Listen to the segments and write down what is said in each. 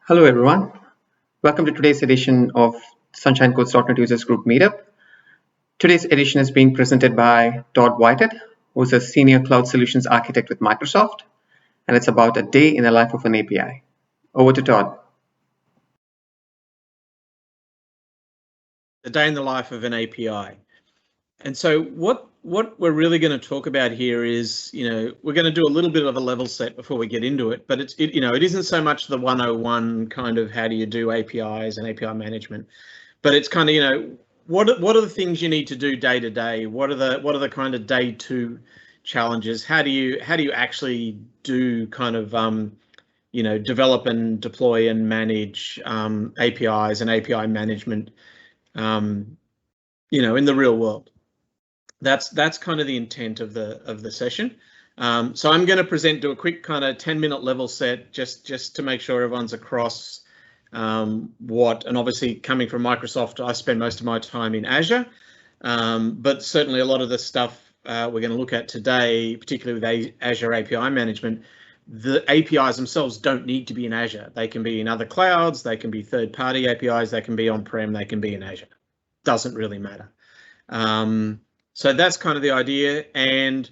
Hello, everyone. Welcome to today's edition of SunshineCodes.NET Users Group Meetup. Today's edition is being presented by Todd Whitehead, who's a Senior Cloud Solutions Architect with Microsoft, and it's about a day in the life of an API. Over to Todd. A day in the life of an API. And so what we're really going to talk about here is, we're going to do a little bit of a level set before we get into it, but it isn't so much the 101 kind of how do you do APIs and API management, but it's kind of, what are the things you need to do day to day? What are the kind of day two challenges? How do you actually do kind of, develop and deploy and manage APIs and API management, in the real world? That's kind of the intent of the session. So I'm going to do a quick kind of 10-minute level set just to make sure everyone's across and obviously coming from Microsoft, I spend most of my time in Azure, but certainly a lot of the stuff we're going to look at today, particularly with Azure API Management, the APIs themselves don't need to be in Azure. They can be in other clouds, they can be third-party APIs, they can be on-prem, they can be in Azure. Doesn't really matter. So that's kind of the idea, and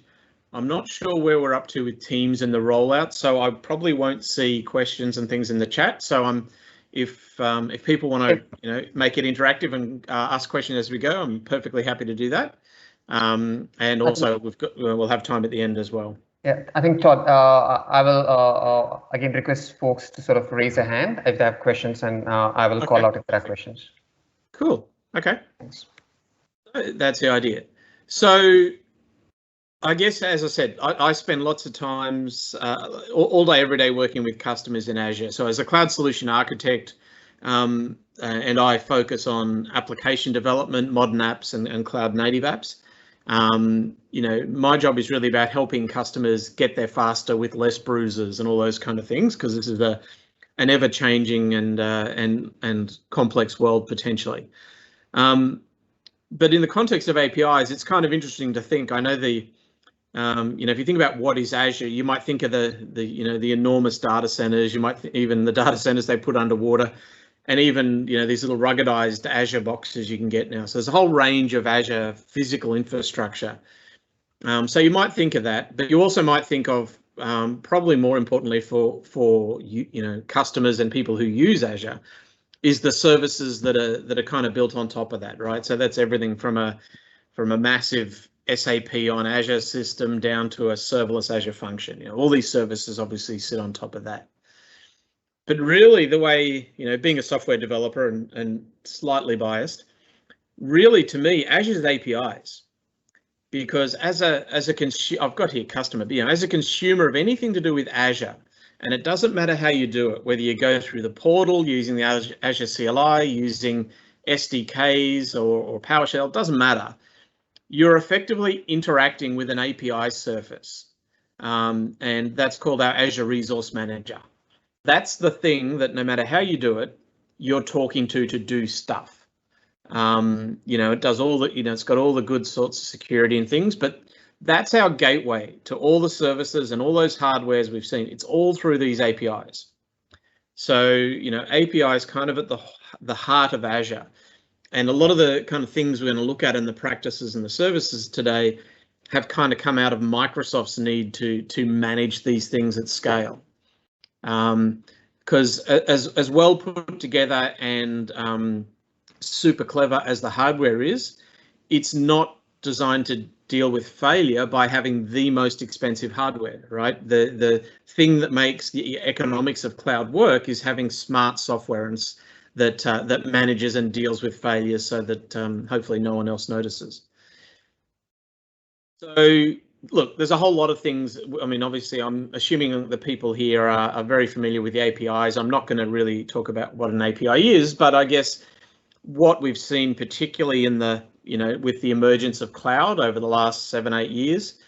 I'm not sure where we're up to with Teams and the rollout, so I probably won't see questions and things in the chat. So if people want to make it interactive and ask questions as we go, I'm perfectly happy to do that. And also we'll have time at the end as well. Yeah, I think Todd, I will again request folks to sort of raise a hand if they have questions, and I will call out if there are questions. Cool. Okay. Thanks. That's the idea. So I guess, as I said, I spend lots of times all day, every day working with customers in Azure. So as a cloud solution architect, and I focus on application development, modern apps and cloud native apps. My job is really about helping customers get there faster with less bruises and all those kind of things, because this is an ever-changing and complex world potentially. But in the context of APIs, it's kind of interesting to think. I know if you think about what is Azure, you might think of the enormous data centers. You might even the data centers they put underwater, and even these little ruggedized Azure boxes you can get now. So there's a whole range of Azure physical infrastructure. So you might think of that, but you also might think of probably more importantly for customers and people who use Azure, is the services that are kind of built on top of that, right? So that's everything from a massive SAP on Azure system down to a serverless Azure function. All these services obviously sit on top of that. But really, the way being a software developer and slightly biased, really to me, Azure's APIs, because as a consumer, I've got here customer, but as a consumer of anything to do with Azure. And it doesn't matter how you do it, whether you go through the portal using the Azure CLI, using SDKs or PowerShell, it doesn't matter. You're effectively interacting with an API surface, and that's called our Azure Resource Manager. That's the thing that no matter how you do it, you're talking to do stuff. It does all the, it's got all the good sorts of security and things, but that's our gateway to all the services and all those hardwares we've seen. It's all through these APIs. So, APIs kind of at the heart of Azure. And a lot of the kind of things we're going to look at in the practices and the services today have kind of come out of Microsoft's need to manage these things at scale. Because as well put together and super clever as the hardware is, it's not designed to deal with failure by having the most expensive hardware, right? The thing that makes the economics of cloud work is having smart software and that manages and deals with failures so that hopefully no one else notices. So look, there's a whole lot of things. I mean, obviously, I'm assuming the people here are very familiar with the APIs. I'm not going to really talk about what an API is, but I guess what we've seen, particularly in the with the emergence of cloud over the last 7-8 years,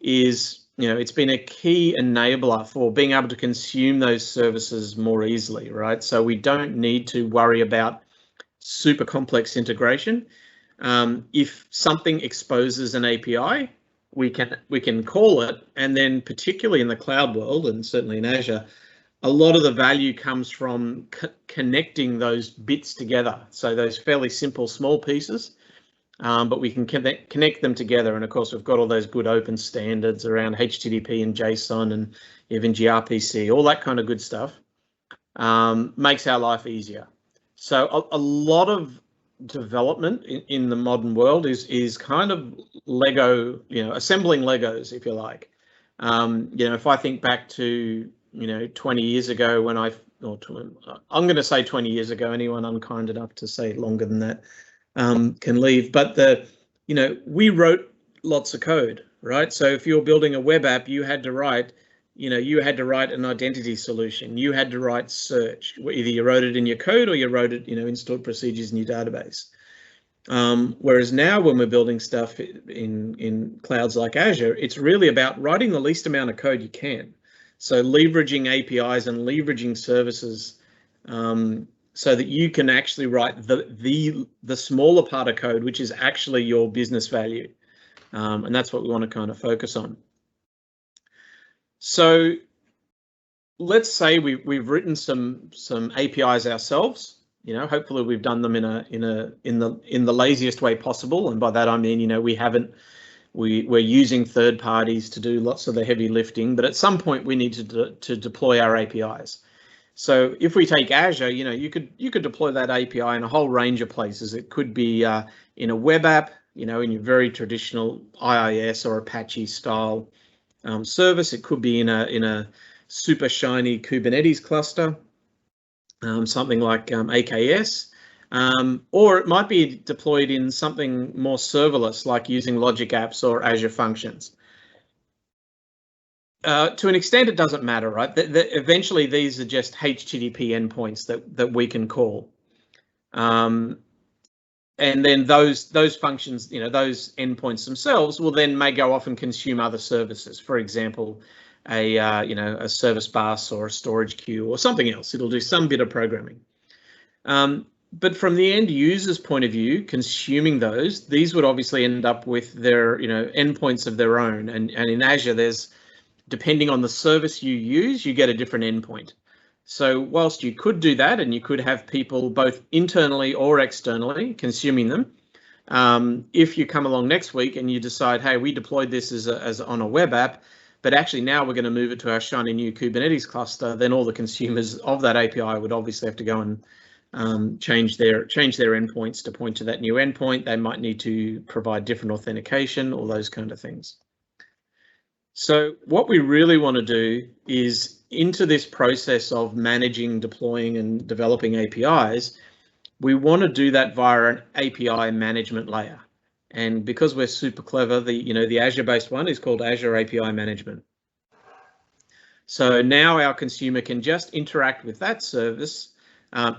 is it's been a key enabler for being able to consume those services more easily, right? So we don't need to worry about super complex integration. If something exposes an API, we can call it, and then particularly in the cloud world and certainly in Azure, a lot of the value comes from connecting those bits together. So those fairly simple small pieces, but we can connect them together. And of course, we've got all those good open standards around HTTP and JSON and even gRPC, all that kind of good stuff. Makes our life easier. So a lot of development in the modern world is kind of Lego, assembling Legos, if you like. If I think back to 20 years ago when I'm going to say 20 years ago. Anyone unkind enough to say longer than that can leave. But we wrote lots of code, right? So if you're building a web app, you had to write an identity solution. You had to write search. Either you wrote it in your code or you wrote it, in stored procedures in your database. Whereas now when we're building stuff in clouds like Azure, it's really about writing the least amount of code you can. So leveraging APIs and leveraging services so that you can actually write the smaller part of code, which is actually your business value. And that's what we want to kind of focus on. So let's say we've written some APIs ourselves. Hopefully we've done them in the laziest way possible, and by that I mean we're using third parties to do lots of the heavy lifting, but at some point we need to deploy our APIs. So if we take Azure, you could deploy that API in a whole range of places. It could be in a web app, in your very traditional IIS or Apache style service. It could be in a super shiny Kubernetes cluster, something like AKS. Or it might be deployed in something more serverless, like using Logic Apps or Azure Functions. To an extent, it doesn't matter, right? Eventually, these are just HTTP endpoints that we can call. And then those functions, those endpoints themselves will then may go off and consume other services. For example, a service bus or a storage queue or something else. It'll do some bit of programming. But from the end user's point of view, consuming these would obviously end up with their, endpoints of their own. And in Azure, depending on the service you use, you get a different endpoint. So whilst you could do that, and you could have people both internally or externally consuming them, if you come along next week and you decide, hey, we deployed this as on a web app, but actually now we're going to move it to our shiny new Kubernetes cluster, then all the consumers of that API would obviously have to go and change their endpoints to point to that new endpoint. They might need to provide different authentication, all those kind of things. So what we really want to do is, into this process of managing, deploying and developing APIs, we want to do that via an API management layer. And because we're super clever, the Azure-based one is called Azure API Management. So now our consumer can just interact with that service.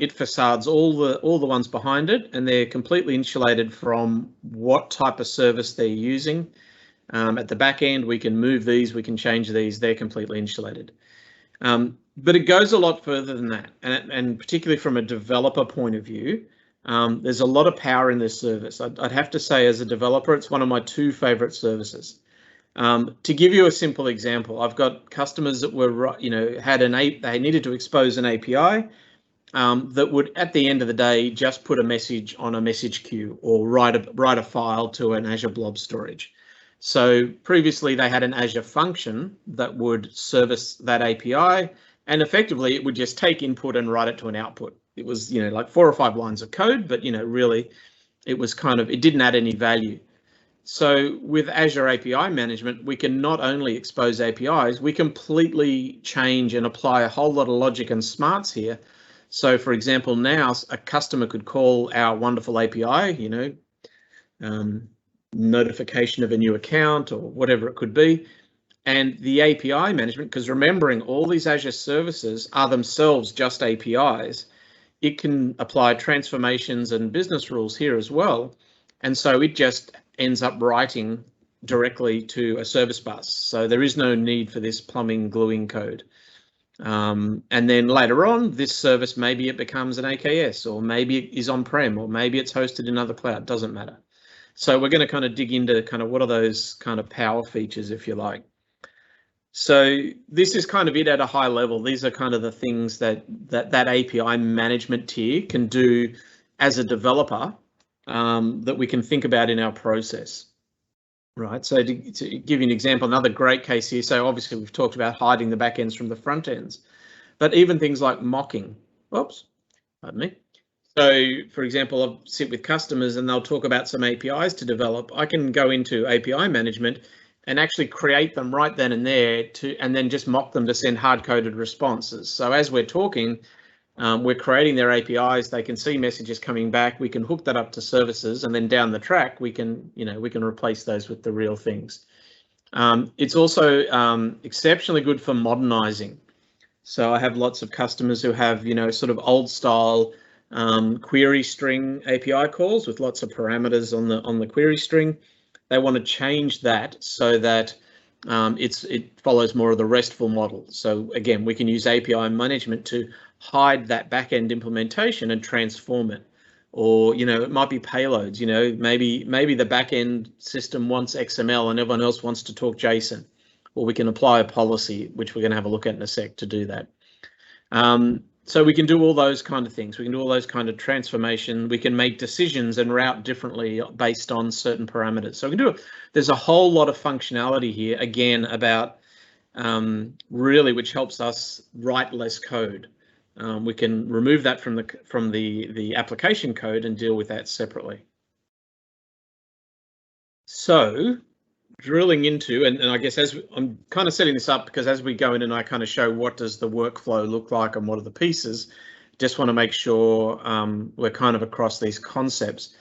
It facades all the ones behind it, and they're completely insulated from what type of service they're using. At the back end, we can move these, we can change these, they're completely insulated. But it goes a lot further than that. And particularly from a developer point of view, there's a lot of power in this service. I'd have to say, as a developer, it's one of my two favorite services. To give you a simple example, I've got customers that were, they needed to expose an API that would, at the end of the day, just put a message on a message queue or write a file to an Azure Blob storage. So previously they had an Azure function that would service that API, and effectively it would just take input and write it to an output. It was, like 4 or 5 lines of code, but, really it was it didn't add any value. So with Azure API Management, we can not only expose APIs, we completely change and apply a whole lot of logic and smarts here. So for example, now a customer could call our wonderful API, notification of a new account or whatever it could be, and the API management, because remembering all these Azure services are themselves just APIs, it can apply transformations and business rules here as well, and so it just ends up writing directly to a service bus. So there is no need for this plumbing, gluing code. And then later on, this service, maybe it becomes an AKS, or maybe it is on-prem, or maybe it's hosted in another cloud, doesn't matter. So we're going to kind of dig into what are those kind of power features, if you like. So this is kind of it at a high level. These are kind of the things that API management tier can do as a developer that we can think about in our process. Right, so to give you an example, another great case here. So obviously we've talked about hiding the back ends from the front ends, but even things like mocking. Oops, pardon me. So for example, I'll sit with customers and they'll talk about some APIs to develop. I can go into API management and actually create them right then and there and then just mock them to send hard-coded responses. So as we're talking, we're creating their APIs. They can see messages coming back. We can hook that up to services, and then down the track, we can replace those with the real things. It's also exceptionally good for modernizing. So I have lots of customers who have, sort of old style query string API calls with lots of parameters on the query string. They want to change that so that it follows more of the RESTful model. So again, we can use API management to hide that back-end implementation and transform it. Or, it might be payloads, maybe the back-end system wants XML and everyone else wants to talk JSON. Or we can apply a policy, which we're going to have a look at in a sec to do that. So we can do all those kind of things. We can do all those kind of transformation. We can make decisions and route differently based on certain parameters. So we can do it. There's a whole lot of functionality here, again, about really which helps us write less code. We can remove that from the application code and deal with that separately. So drilling into, and I guess as I'm kind of setting this up because as we go in and I kind of show what does the workflow look like and what are the pieces, just want to make sure we're kind of across these concepts.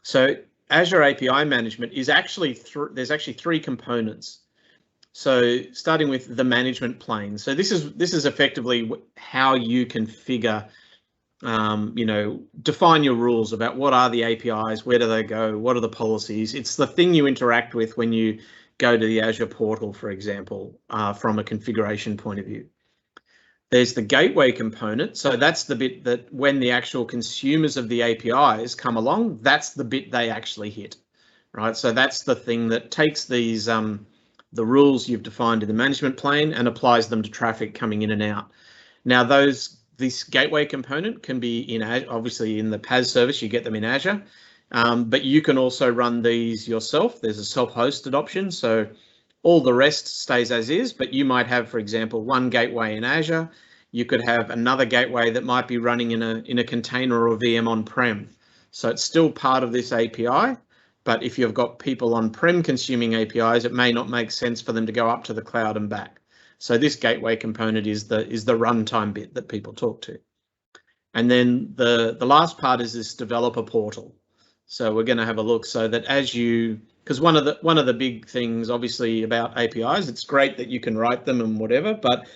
So Azure API Management is actually, there's actually three components. So starting with the management plane. So this is effectively how you configure, define your rules about what are the APIs, where do they go, what are the policies. It's the thing you interact with when you go to the Azure portal, for example, from a configuration point of view. There's the gateway component. So that's the bit that when the actual consumers of the APIs come along, that's the bit they actually hit, right? So that's the thing that takes these the rules you've defined in the management plane and applies them to traffic coming in and out. Now this gateway component can be in Azure, obviously in the PaaS service, you get them in Azure, but you can also run these yourself. There's a self-hosted option, so all the rest stays as is, but you might have, for example, one gateway in Azure. You could have another gateway that might be running in a container or VM on-prem. So it's still part of this API, but if you've got people on-prem consuming APIs, it may not make sense for them to go up to the cloud and back. So this gateway component is the runtime bit that people talk to. And then the last part is this developer portal. So we're going to have a look so that because one of the big things obviously about APIs, it's great that you can write them and whatever, but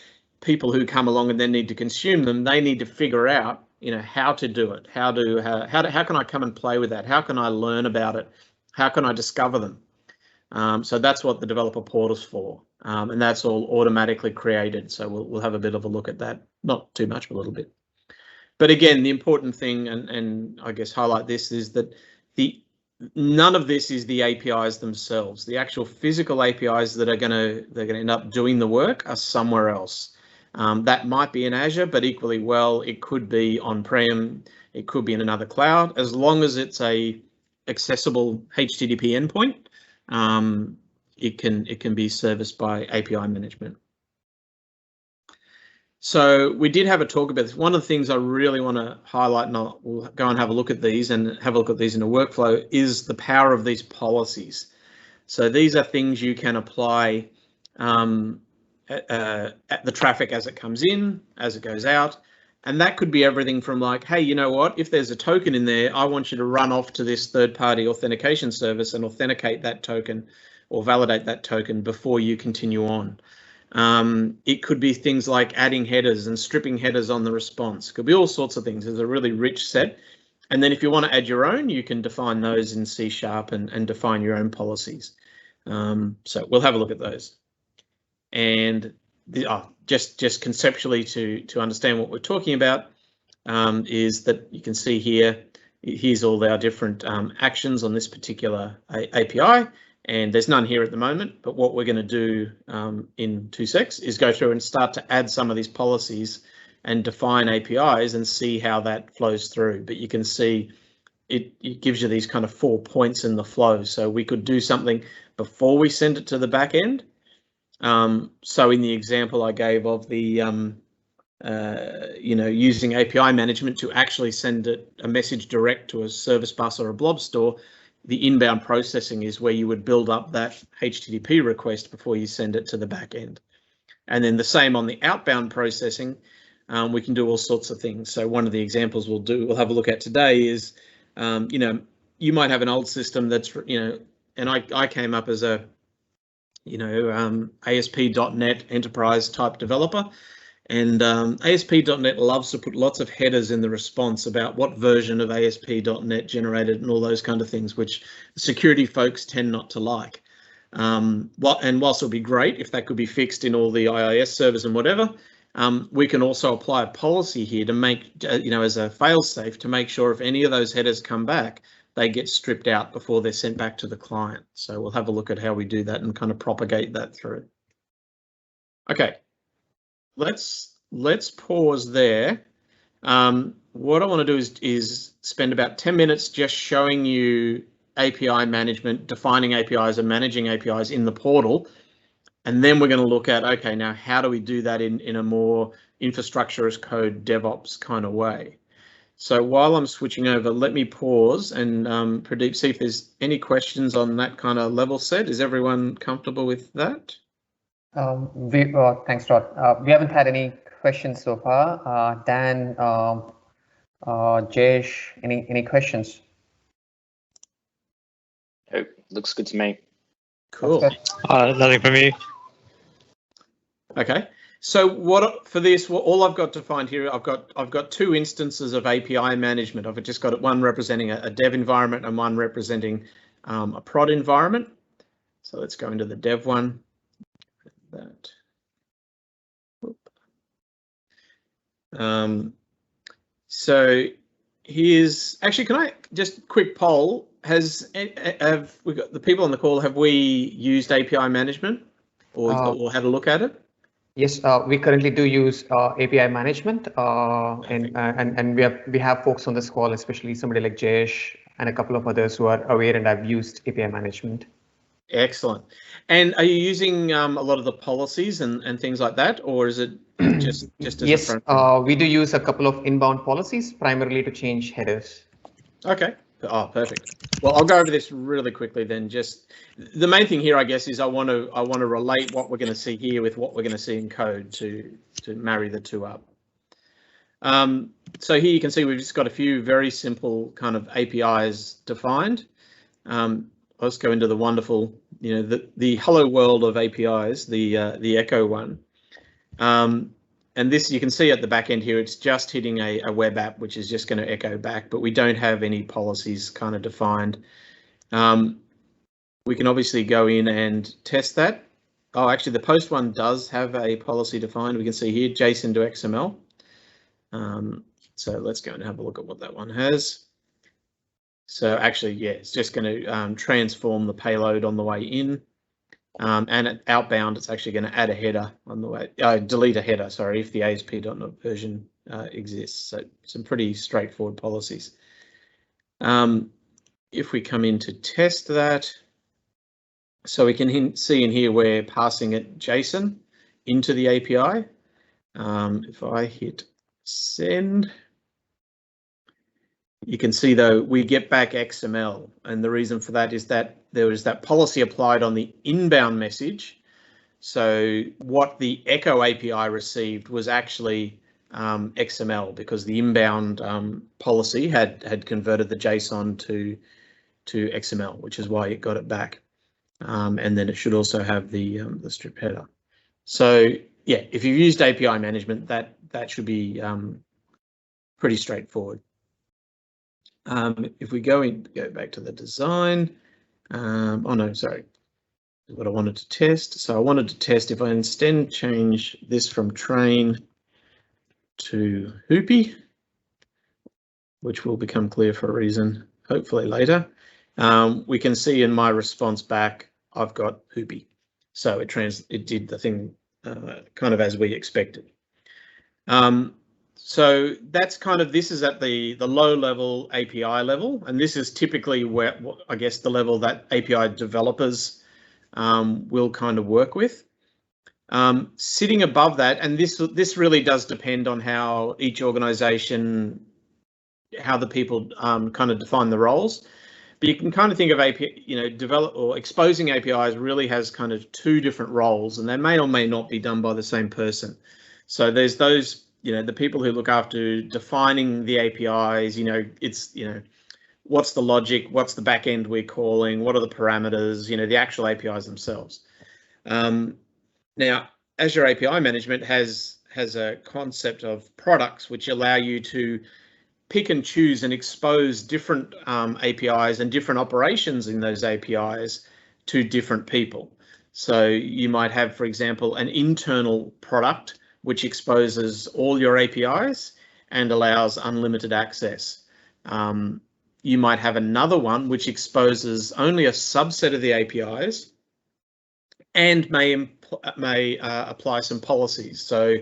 people who come along and then need to consume them, they need to figure out, how to do it. How can I come and play with that? How can I learn about it? How can I discover them? So that's what the developer portal's for, and that's all automatically created. So we'll have a bit of a look at that, not too much, but a little bit. But again, the important thing, and I guess highlight this, is that none of this is the APIs themselves. The actual physical APIs that they're going to end up doing the work are somewhere else. That might be in Azure, but equally well, it could be on-prem, it could be in another cloud, as long as it's a accessible HTTP endpoint. It can be serviced by API management. So we did have a talk about this. One of the things I really want to highlight, and we'll go and have a look at these in a workflow, is the power of these policies. So these are things you can apply at the traffic as it comes in, as it goes out. And that could be everything from like, hey, you know what, if there's a token in there, I want you to run off to this third-party authentication service and authenticate that token or validate that token before you continue on. It could be things like adding headers and stripping headers on the response. It could be all sorts of things. There's a really rich set. And then if you want to add your own, you can define those in C# and define your own policies. So we'll have a look at those. And just conceptually to understand what we're talking about is that you can see here, here's all our different actions on this particular API. And there's none here at the moment, but what we're going to do in 2 secs is go through and start to add some of these policies and define APIs and see how that flows through. But you can see it gives you these kind of 4 points in the flow. So we could do something before we send it to the back end. So in the example I gave of the using API management to actually send a message direct to a service bus or a blob store, the inbound processing is where you would build up that HTTP request before you send it to the back end. And then the same on the outbound processing, we can do all sorts of things. So one of the examples we'll have a look at today is, you might have an old system that's, and I came up as a, ASP.NET enterprise type developer. And ASP.NET loves to put lots of headers in the response about what version of ASP.NET generated and all those kind of things, which the security folks tend not to like. And whilst it would be great if that could be fixed in all the IIS servers and whatever, we can also apply a policy here to make, as a fail-safe to make sure if any of those headers come back, they get stripped out before they're sent back to the client. So we'll have a look at how we do that and kind of propagate that through. Okay. Let's pause there. What I want to do is spend about 10 minutes just showing you API management, defining APIs and managing APIs in the portal. And then we're going to look at, okay, now how do we do that in a more infrastructure as code DevOps kind of way? So while I'm switching over, let me pause and Pradeep, see if there's any questions on that kind of level set. Is everyone comfortable with that? Thanks, Todd. We haven't had any questions so far. Dan, Jayesh, any questions? Oh, looks good to me. Cool. Nothing for me. Okay. So all I've got to find here, I've got 2 instances of API management. I've just got one representing a dev environment and one representing a prod environment. So let's go into the dev one. That. So here's actually, can I just quick poll? Have we got the people on the call? Have we used API management or had a look at it? Yes, we currently do use API management, and we have folks on this call, especially somebody like Jayesh and a couple of others who are aware and have used API management. Excellent. And are you using a lot of the policies and things like that, or is it just as yes, a front? We do use a couple of inbound policies, primarily to change headers. Okay. Oh, perfect. Well, I'll go over this really quickly then. Just the main thing here, I guess, is I want to relate what we're going to see here with what we're going to see in code to marry the two up. So here you can see we've just got a few very simple kind of APIs defined. Let's go into the wonderful, the hello world of APIs, the Echo one. And this you can see at the back end here, it's just hitting a web app, which is just going to echo back, but we don't have any policies kind of defined. We can obviously go in and test that. Oh, actually, the post one does have a policy defined. We can see here, JSON to XML. So let's go and have a look at what that one has. So actually, yeah, it's just going to transform the payload on the way in. And at outbound, it's actually going to add a header on the way, delete a header, sorry, if the ASP.NET version exists. So some pretty straightforward policies. If we come in to test that, so we can see in here we're passing it JSON into the API. If I hit send, you can see though we get back XML, and the reason for that is that there was that policy applied on the inbound message. So what the Echo API received was actually XML, because the inbound policy had converted the JSON to XML, which is why it got it back. And then it should also have the strip header. So yeah, if you've used API management, that should be pretty straightforward. If we go back to the design, oh no, sorry, what I wanted to test. So I wanted to test if I instead change this from train to Hoopy, which will become clear for a reason, hopefully later. We can see in my response back I've got Hoopy. So it did the thing kind of as we expected. So that's kind of, this is at the low level API level, and this is typically where I guess the level that API developers will kind of work with. Sitting above that, and this really does depend on how each organization, how the people kind of define the roles. But you can kind of think of API, develop or exposing APIs really has kind of two different roles, and they may or may not be done by the same person. So there's those, the people who look after defining the APIs, it's, what's the logic, what's the back end we're calling, what are the parameters, the actual APIs themselves. Now, Azure API Management has a concept of products which allow you to pick and choose and expose different APIs and different operations in those APIs to different people. So you might have, for example, an internal product which exposes all your APIs and allows unlimited access. You might have another one which exposes only a subset of the APIs and may apply some policies. So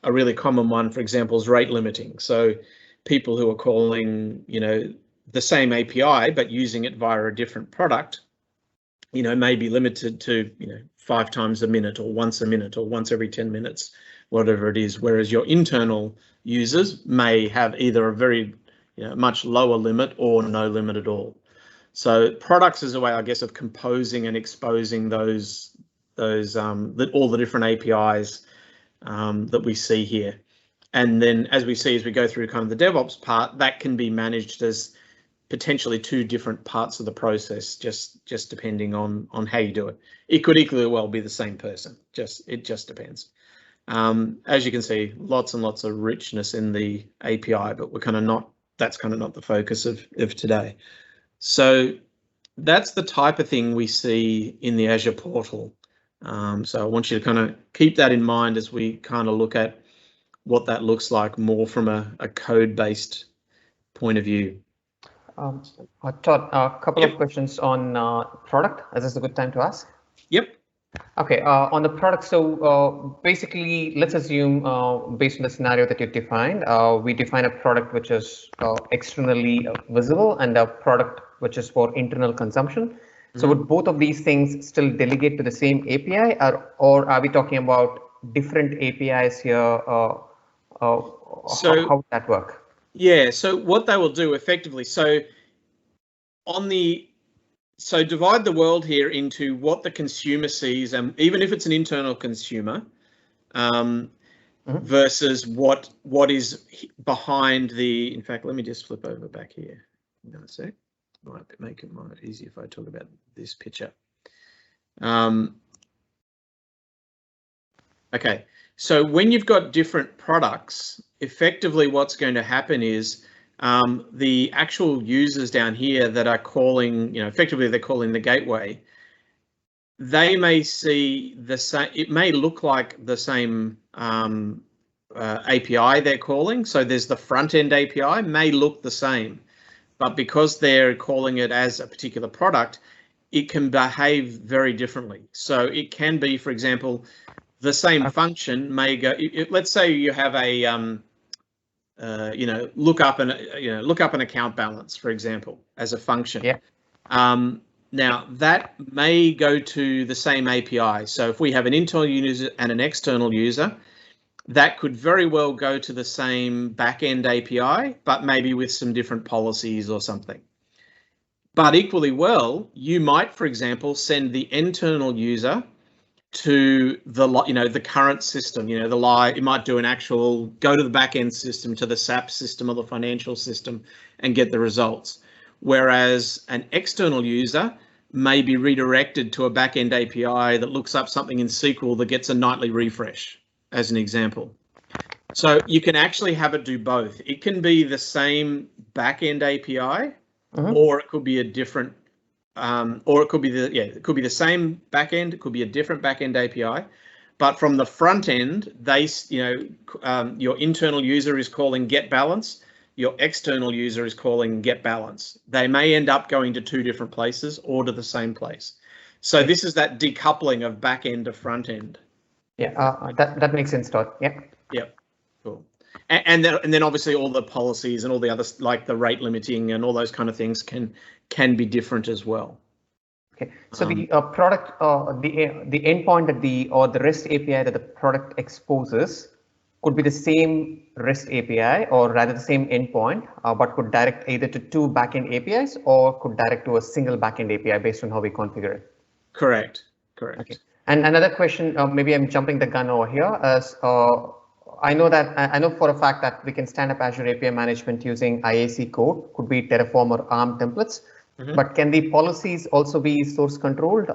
a really common one, for example, is rate limiting. So people who are calling, the same API but using it via a different product, may be limited to, 5 times a minute or once every 10 minutes, whatever it is. Whereas your internal users may have either a very, much lower limit or no limit at all. So products is a way, I guess, of composing and exposing those all the different APIs that we see here. And then as we go through kind of the DevOps part, that can be managed as potentially 2 different parts of the process, just depending on how you do it. It could equally well be the same person, it just depends. As you can see, lots and lots of richness in the API, but that's kind of not the focus of today. So that's the type of thing we see in the Azure portal. So I want you to kind of keep that in mind as we kind of look at what that looks like more from a code-based point of view. Todd, a couple of questions on product. Is this a good time to ask? Yep. Okay, on the product, so basically, let's assume based on the scenario that you defined, we define a product which is externally visible and a product which is for internal consumption. So would both of these things still delegate to the same API, or are we talking about different APIs here? How would that work? Yeah, so what they will do effectively, so divide the world here into what the consumer sees, and even if it's an internal consumer, versus what is behind the, in fact, let me just flip over back here. Hang on a sec. Might make it easier if I talk about this picture. Okay, so when you've got different products, effectively what's going to happen is the actual users down here that are calling, effectively they're calling the gateway, they may see the same, it may look like the same API they're calling. So there's the front end API may look the same, but because they're calling it as a particular product, it can behave very differently. So it can be, for example, the same function may go, let's say you have a, look up an account balance, for example, as a function. Yeah. Now that may go to the same API. So if we have an internal user and an external user, that could very well go to the same back-end API, but maybe with some different policies or something. But equally well, you might, for example, send the internal user to the current system, it might do an actual go to the back-end system, to the SAP system or the financial system and get the results. Whereas an external user may be redirected to a back-end API that looks up something in SQL that gets a nightly refresh, as an example. So you can actually have it do both. It can be the same back-end API, or it could be a different, or it could be it could be the same back-end, it could be a different back-end API. But from the front end, your internal user is calling get balance, your external user is calling get balance. They may end up going to 2 different places or to the same place. So this is that decoupling of back end to front end. Yeah, that makes sense, Todd. Yeah. Yep. Cool. And then obviously all the policies and all the others, like the rate limiting and all those kind of things, can be different as well. Okay. So the product, the endpoint that the REST API that the product exposes could be the same REST API, or rather the same endpoint, but could direct either to two backend APIs or could direct to a single backend API based on how we configure it. Correct. Okay. And another question, maybe I'm jumping the gun over here, as I know for a fact that we can stand up Azure API Management using IAC code, could be Terraform or ARM templates. But can the policies also be source controlled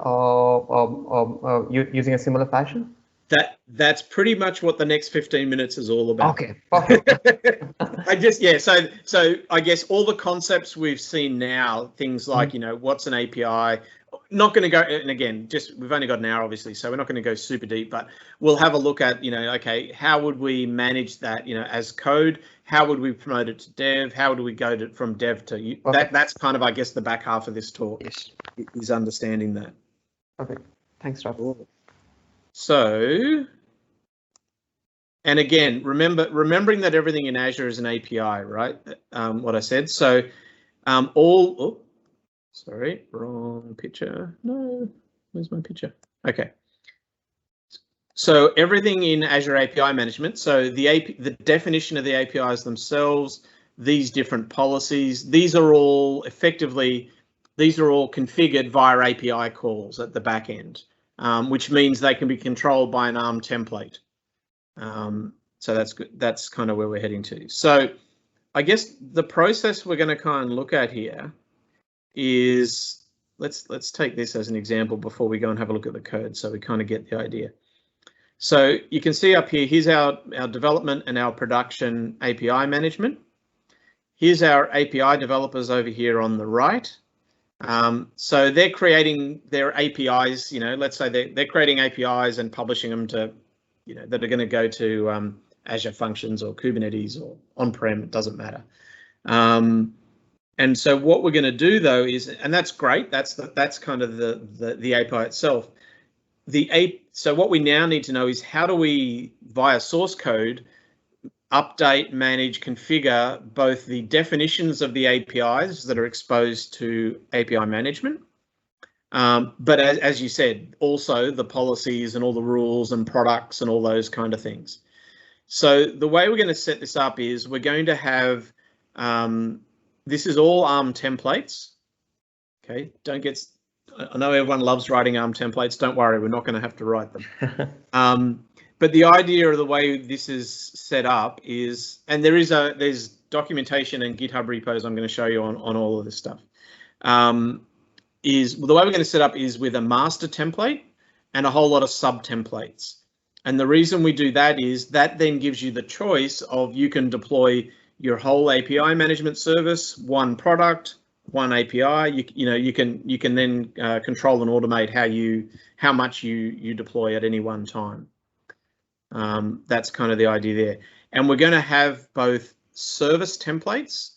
using a similar fashion? That's pretty much what the next 15 minutes is all about. Okay, perfect. So I guess all the concepts we've seen now, things like, what's an API, not going to go, and again, we've only got an hour, obviously, so we're not going to go super deep, but we'll have a look at, okay, how would we manage that, as code? How would we promote it to dev? How do we go from dev to that's kind of, I guess, the back half of this talk. Yes. Is understanding that. Perfect. Thanks, Rob. So, and again, remembering that everything in Azure is an API, right? What I said. So, sorry, wrong picture. No, where's my picture? Okay. So everything in Azure API Management. So the definition of the APIs themselves, these different policies, these are all configured via API calls at the back end. Which means they can be controlled by an ARM template. So that's good. That's kind of where we're heading to. So I guess the process we're going to kind of look at here is, let's take this as an example before we go and have a look at the code, so we kind of get the idea. So you can see up here, here's our development and our production API management. Here's our API developers over here on the right. So they're creating their APIs, let's say they're creating APIs and publishing them to, that are going to go to Azure Functions or Kubernetes or on-prem, it doesn't matter. And so what we're going to do though is, and that's great, that's kind of the API itself. So what we now need to know is how do we, via source code, update, manage, configure both the definitions of the APIs that are exposed to API management, but as you said, also the policies and all the rules and products and all those kind of things. So the way we're going to set this up is we're going to have, this is all ARM templates. Okay, I know everyone loves writing ARM templates. Don't worry, we're not going to have to write them. But the idea of the way this is set up is, and there's documentation and GitHub repos I'm going to show you on all of this stuff, is the way we're going to set up is with a master template and a whole lot of sub templates. And the reason we do that is that then gives you the choice of, you can deploy your whole API management service, one product, one API. You can then control and automate how much you deploy at any one time. That's kind of the idea there. And we're going to have both service templates.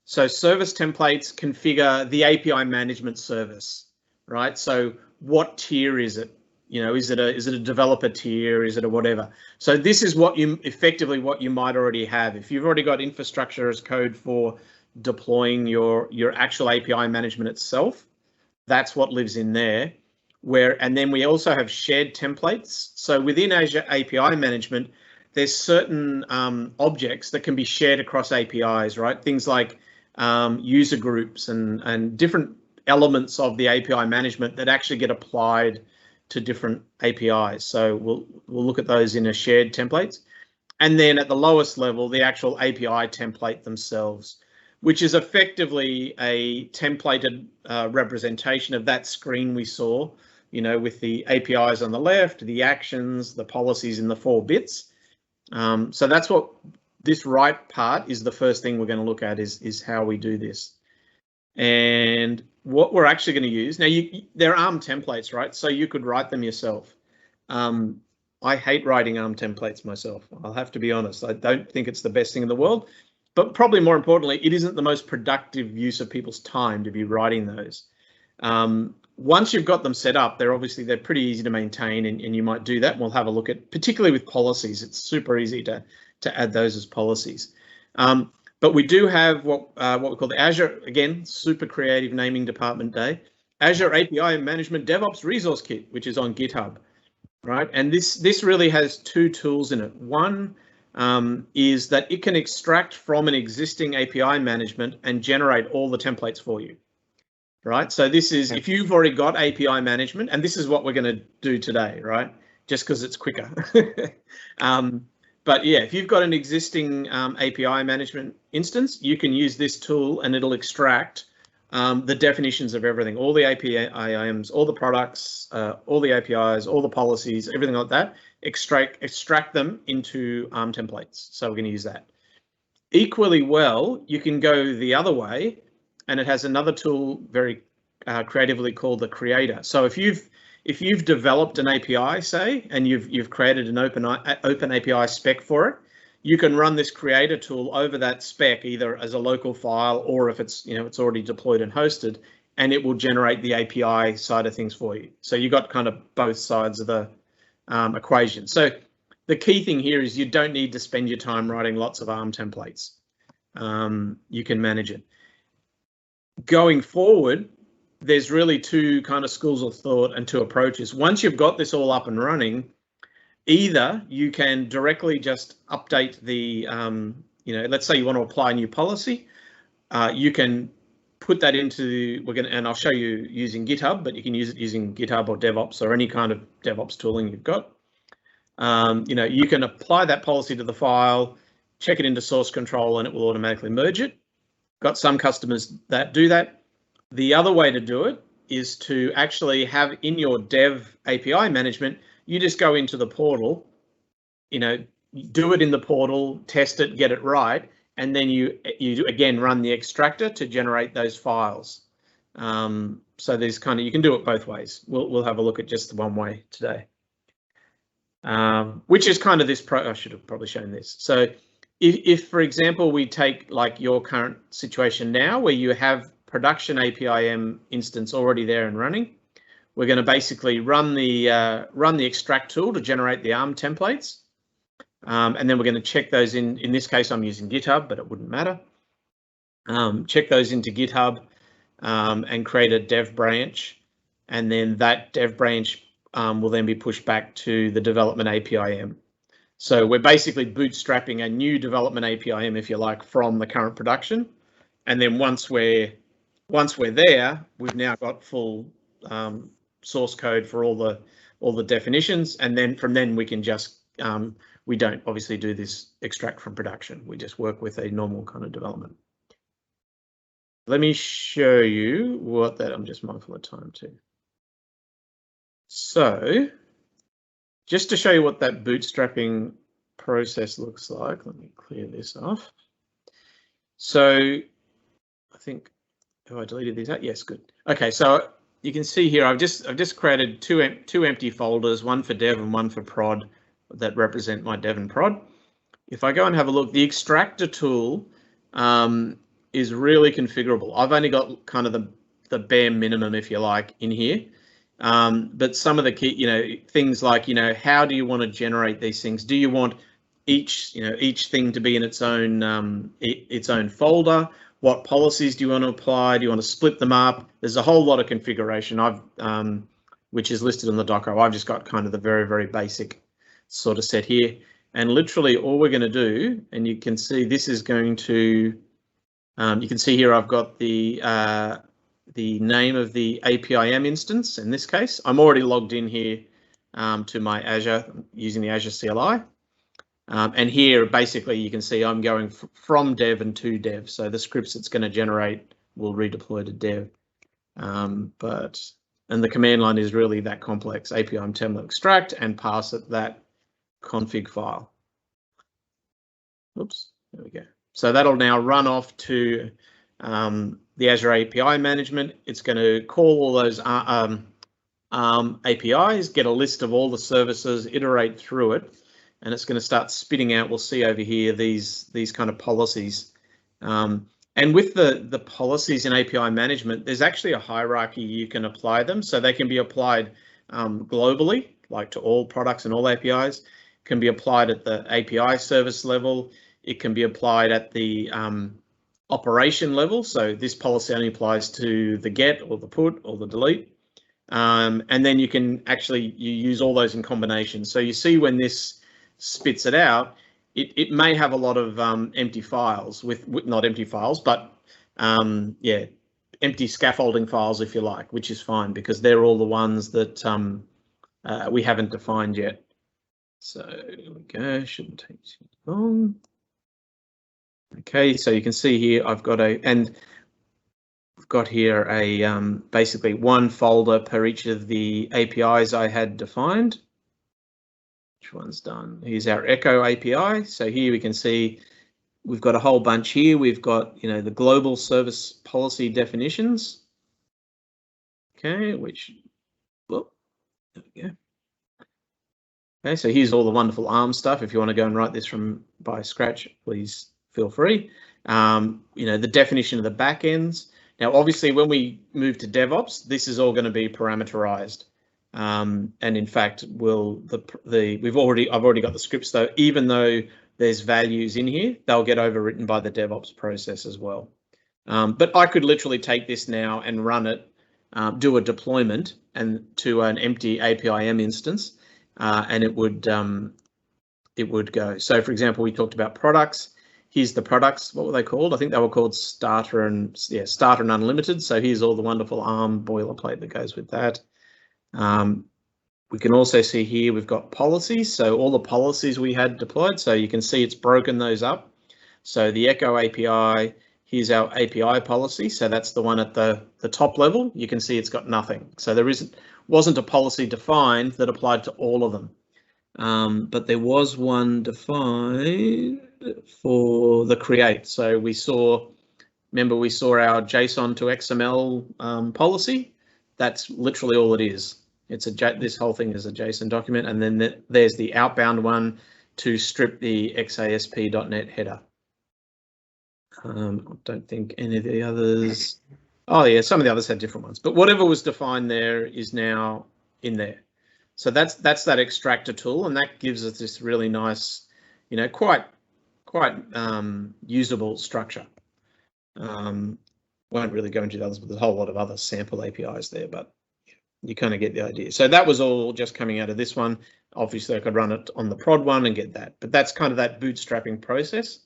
So service templates configure the API management service, right? So what tier is it? Is it a developer tier? Is it a whatever? So this is what you might already have. If you've already got infrastructure as code for deploying your actual API management itself, that's what lives in there. And then we also have shared templates. So within Azure API Management, there's certain objects that can be shared across APIs, right? Things like user groups and different elements of the API management that actually get applied to different APIs. So we'll look at those in a shared templates. And then at the lowest level, the actual API template themselves, which is effectively a templated representation of that screen we saw, with the APIs on the left, the actions, the policies in the 4 bits. So that's what this right part is. The first thing we're going to look at is how we do this. And what we're actually going to use, now there are ARM templates, right? So you could write them yourself. I hate writing ARM templates myself. I'll have to be honest. I don't think it's the best thing in the world, but probably more importantly, it isn't the most productive use of people's time to be writing those. Once you've got them set up, they're pretty easy to maintain, and you might do that. And we'll have a look at, particularly with policies, it's super easy to add those as policies. But we do have what we call the Azure, again, super creative naming department day, Azure API Management DevOps Resource Kit, which is on GitHub, right? And this really has two tools in it. One is that it can extract from an existing API management and generate all the templates for you, right? So this is, if you've already got API management, and this is what we're going to do today, right? Just because it's quicker. But yeah, if you've got an existing API management instance, you can use this tool and it'll extract the definitions of everything, all the APIs, all the products, all the APIs, all the policies, everything like that, extract them into templates. So we're going to use that. Equally well, you can go the other way, and it has another tool very creatively called the creator. So if you've developed an API, say, and you've created an open API spec for it, you can run this creator tool over that spec either as a local file or if it's it's already deployed and hosted, and it will generate the API side of things for you. So you got kind of both sides of the equation. So the key thing here is you don't need to spend your time writing lots of ARM templates. You can manage it. Going forward, there's really two kind of schools of thought and two approaches. Once you've got this all up and running, either you can directly just update the, let's say you want to apply a new policy, you can put that into, and I'll show you using GitHub, but you can use it using GitHub or DevOps or any kind of DevOps tooling you've got. You can apply that policy to the file, check it into source control, and it will automatically merge it. Got some customers that do that. The other way to do it is to actually have in your dev API management, you just go into the portal, do it in the portal, test it, get it right, and then you again run the extractor to generate those files. So there's you can do it both ways. We'll have a look at just the one way today, which is kind of this. I should have probably shown this. So if for example we take like your current situation now, where you have production APIM instance already there and running, we're going to basically run the extract tool to generate the ARM templates, and then we're going to check those in. In this case, I'm using GitHub, but it wouldn't matter. Check those into GitHub and create a dev branch, and then that dev branch will then be pushed back to the development APIM. So we're basically bootstrapping a new development APIM, if you like, from the current production, and then once we're there, we've now got full source code for all the definitions, and then from then we can just we don't obviously do this extract from production. We just work with a normal kind of development. Let me show you what that. I'm just mindful of time too. So just to show you what that bootstrapping process looks like, let me clear this off. So I think, oh, I deleted these out. Yes, good. Okay, so you can see here I've just created two empty folders, one for dev and one for prod, that represent my dev and prod. If I go and have a look, the extractor tool is really configurable. I've only got kind of the bare minimum, if you like, in here. But some of the key, things like, how do you want to generate these things? Do you want each thing to be in its own folder? What policies do you want to apply? Do you want to split them up? There's a whole lot of configuration which is listed on the docker. I've just got kind of the very, very basic sort of set here. And literally all we're going to do, and you can see this is going to, you can see here I've got the name of the APIM instance. In this case, I'm already logged in here to my Azure using the Azure CLI. And here, basically, you can see I'm going from dev and to dev. So the scripts it's going to generate will redeploy to dev. And the command line is really that complex. APIM template extract and pass it that config file. Oops, there we go. So that'll now run off to the Azure API Management. It's going to call all those APIs, get a list of all the services, iterate through it, and it's going to start spitting out. We'll see over here these kind of policies. And with the policies in API management, there's actually a hierarchy you can apply them. So they can be applied globally, like to all products and all APIs, can be applied at the API service level. It can be applied at the operation level. So this policy only applies to the get or the put or the delete. And then you can actually, you use all those in combination. So you see when this spits it out, it may have a lot of empty files with not empty files, but yeah, empty scaffolding files, if you like, which is fine because they're all the ones that we haven't defined yet. So here we go, shouldn't take too long. Okay, so you can see here I've got here a basically one folder per each of the APIs I had defined. Which one's done? Here's our Echo API. So here we can see we've got a whole bunch here. We've got, you know, the global service policy definitions. Okay, which, well, there we go. Okay, so here's all the wonderful ARM stuff. If you want to go and write this from by scratch, please feel free. You know, the definition of the backends. Now, obviously, when we move to DevOps, this is all going to be parameterized. And in fact, I've already got the scripts though, even though there's values in here, they'll get overwritten by the DevOps process as well. But I could literally take this now and run it, do a deployment and to an empty APIM instance, and it would go. So for example, we talked about products. Here's the products. What were they called? I think they were called Starter and Unlimited. So here's all the wonderful ARM boilerplate that goes with that. We can also see here we've got policies, so all the policies we had deployed, so you can see it's broken those up. So the Echo API, here's our API policy, so that's the one at the top level. You can see it's got nothing, so there wasn't a policy defined that applied to all of them, but there was one defined for the create. So remember we saw our JSON to XML policy. That's literally all it is. This whole thing is a JSON document, and then there's the outbound one to strip the XASP.NET header. I don't think any of the others. Oh yeah, some of the others had different ones, but whatever was defined there is now in there. So that's that extractor tool, and that gives us this really nice, you know, quite usable structure. Won't really go into the others, but there's a whole lot of other sample APIs there, but you kind of get the idea. So that was all just coming out of this one. Obviously I could run it on the prod one and get that, but that's kind of that bootstrapping process.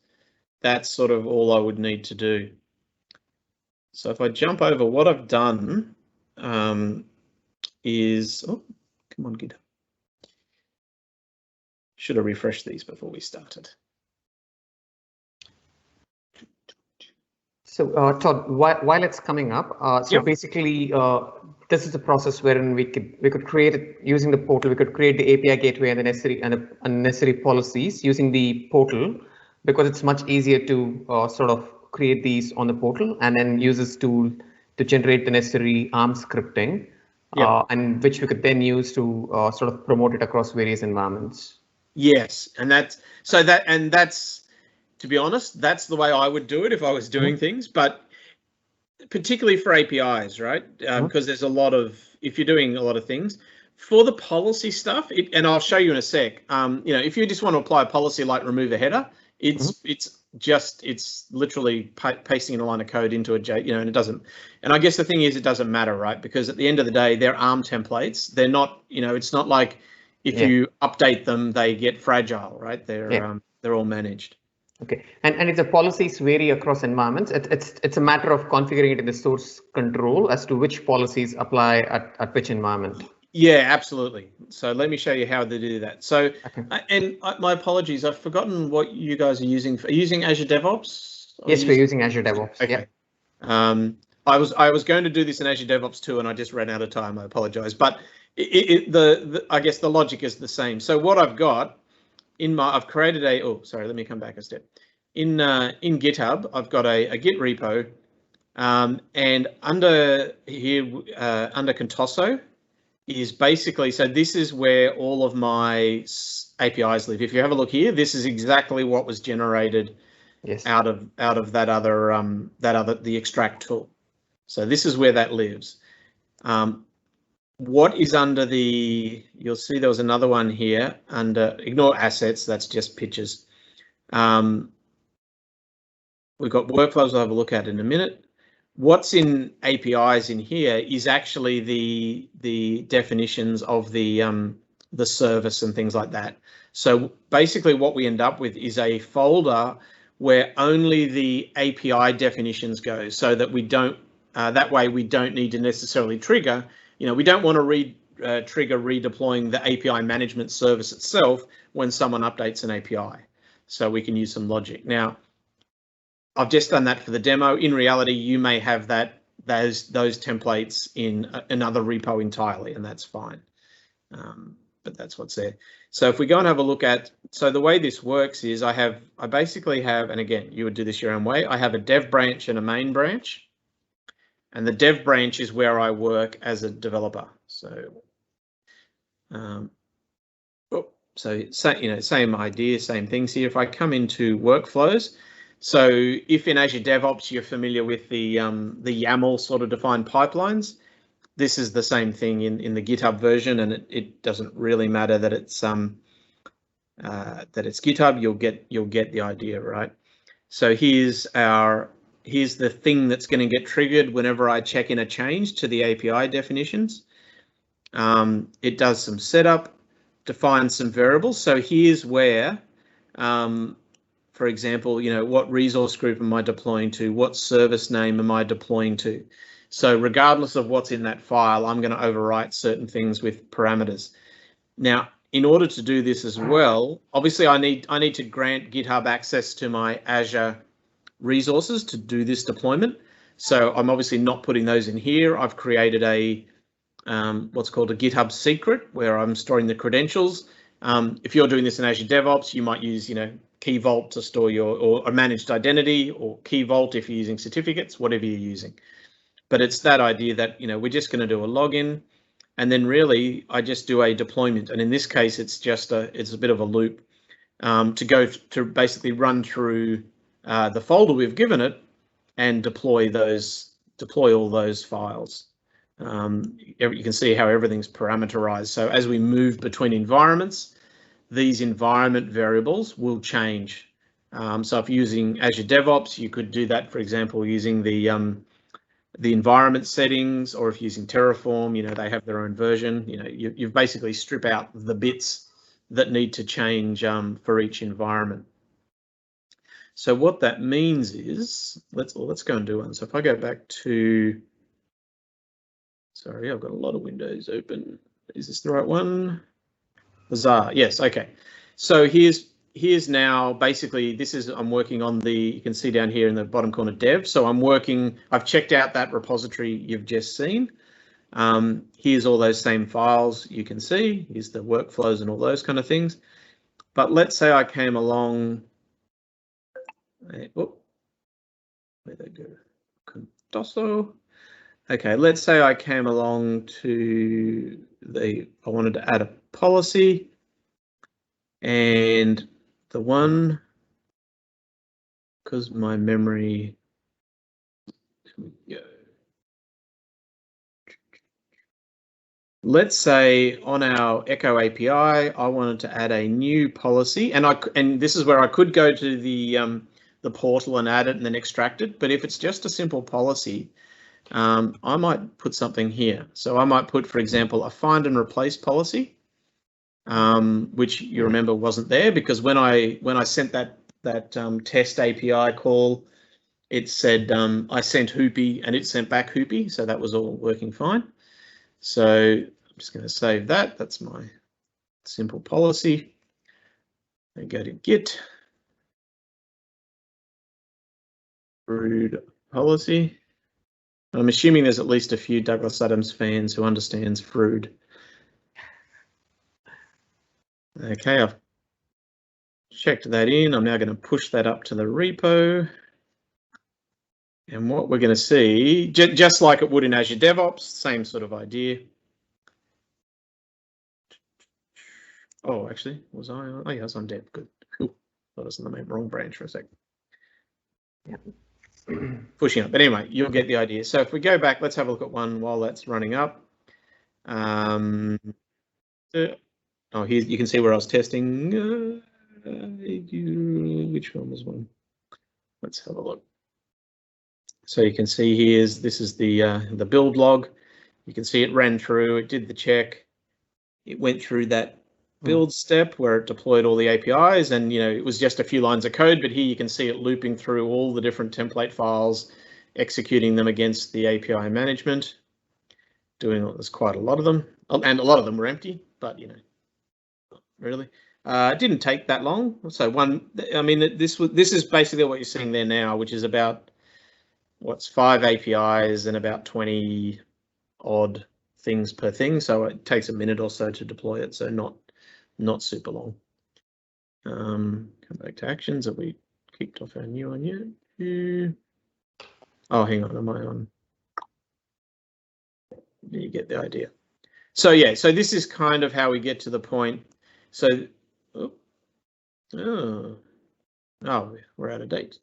That's sort of all I would need to do. So if I jump over, what I've done is, oh, come on, GitHub. Should have refreshed these before we started. So Todd, while it's coming up, so basically this is a process wherein we could create it using the portal. We could create the API gateway and the necessary policies using the portal, because it's much easier to sort of create these on the portal and then use this tool to generate the necessary ARM scripting, and which we could then use to sort of promote it across various environments. Yes, and that's to be honest, that's the way I would do it if I was doing things, but particularly for APIs, right? Because there's a lot of, if you're doing a lot of things for the policy stuff, and I'll show you in a sec. You know, if you just want to apply a policy like remove a header, it's literally pasting in a line of code into a J, you know, and it doesn't. And I guess the thing is, it doesn't matter, right? Because at the end of the day, they're ARM templates. They're not, you know, it's not like if you update them, they get fragile, right? They're all managed. Okay, and if the policies vary across environments, it's a matter of configuring it in the source control as to which policies apply at which environment. Yeah, absolutely. So let me show you how to do that. So, and my apologies, I've forgotten what you guys are using. Are you using Azure DevOps? Yes, we're using Azure DevOps. Okay. Yeah. I was going to do this in Azure DevOps too, and I just ran out of time. I apologize, but I guess the logic is the same. So what I've got. I've created let me come back a step. In GitHub, I've got a Git repo, and under here, under Contoso, is basically, so this is where all of my APIs live. If you have a look here, this is exactly what was generated Yes. out of that other the extract tool. So this is where that lives. What is under the, you'll see there was another one here under ignore assets, that's just pictures. We've got workflows we'll have a look at in a minute. What's in APIs in here is actually the definitions of the service and things like that. So basically what we end up with is a folder where only the API definitions go, so that we don't, that way we don't need to necessarily trigger, we don't want to trigger redeploying the API management service itself when someone updates an API. So we can use some logic. Now, I've just done that for the demo. In reality, you may have those templates in another repo entirely, and that's fine. But that's what's there. So if we go and have a look at, so the way this works is I basically have, and again, you would do this your own way. I have a dev branch and a main branch, and the dev branch is where I work as a developer. So, same idea, same things here. If I come into workflows, so if in Azure DevOps you're familiar with the YAML sort of defined pipelines, this is the same thing in the GitHub version, and it doesn't really matter that it's GitHub. You'll get the idea, right? So here's the thing that's going to get triggered whenever I check in a change to the API definitions. It does some setup, defines some variables. So here's where, for example, what resource group am I deploying to? What service name am I deploying to? So regardless of what's in that file, I'm going to overwrite certain things with parameters. Now, in order to do this as well, obviously I need to grant GitHub access to my Azure resources to do this deployment. So I'm obviously not putting those in here. I've created a what's called a GitHub secret where I'm storing the credentials. If you're doing this in Azure DevOps, you might use Key Vault to store or a managed identity, or Key Vault if you're using certificates, whatever you're using. But it's that idea that we're just going to do a login, and then really I just do a deployment. And in this case, it's a bit of a loop to go to basically run through the folder we've given it and deploy all those files. You can see how everything's parameterized. So as we move between environments, these environment variables will change. So if you're using Azure DevOps, you could do that, for example, using the environment settings, or if using Terraform, they have their own version. You've basically strip out the bits that need to change for each environment. So what that means is, let's go and do one. So if I go back to, sorry, I've got a lot of windows open. Is this the right one? Azure, yes, okay. So here's now basically, I'm working on you can see down here in the bottom corner dev. So I've checked out that repository you've just seen. Here's all those same files you can see. Here's the workflows and all those kind of things. But let's say I came along, where'd they go? Condoso. Okay, let's say I came along to I wanted to add a policy, and the one, because my memory, let's say on our Echo API, I wanted to add a new policy, and this is where I could go to the portal and add it and then extract it. But if it's just a simple policy, I might put something here. So I might put, for example, a find and replace policy, which you remember wasn't there, because when I sent that test API call, it said I sent Hoopy and it sent back Hoopy, so that was all working fine. So I'm just going to save that. That's my simple policy. I go to Git, root policy. I'm assuming there's at least a few Douglas Adams fans who understands Frood. Okay, I've checked that in. I'm now going to push that up to the repo. And what we're going to see, just like it would in Azure DevOps, same sort of idea. Oh, actually, was I? Oh, yeah, I was on dev. Good. Cool. Thought I was in the wrong branch for a second. pushing up. But anyway, you'll get the idea. So if we go back, let's have a look at one while that's running up. Oh, here you can see where I was testing. Which one was one? Let's have a look. So you can see here is this is the build log. You can see it ran through. It did the check. It went through that build step where it deployed all the APIs, and it was just a few lines of code. But here you can see it looping through all the different template files, executing them against the API management. There's quite a lot of them, and a lot of them were empty. But not really. It didn't take that long. So this is basically what you're seeing there now, which is about 5 APIs and about 20 odd things per thing. So it takes a minute or so to deploy it. So not super long. Come back to actions. Have we kicked off our new one yet? Oh, hang on. Am I on? You get the idea. So yeah, so this is kind of how we get to the point. So, oh, we're out of date.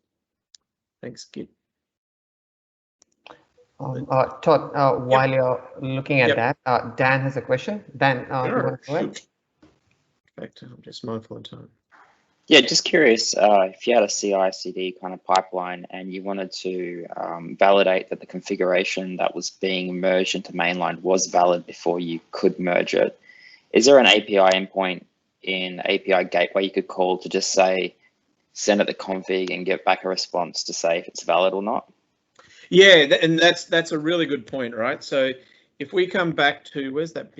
Thanks, Git. Todd, while you're looking at that, Dan has a question. Dan, Sure, you want to go ahead? In fact, I'm just mindful of time. Yeah, just curious if you had a CI/CD kind of pipeline and you wanted to validate that the configuration that was being merged into mainline was valid before you could merge it. Is there an API endpoint in API gateway you could call to just say, send it the config and get back a response to say if it's valid or not? Yeah, and that's a really good point, right? So if we come back to, where's that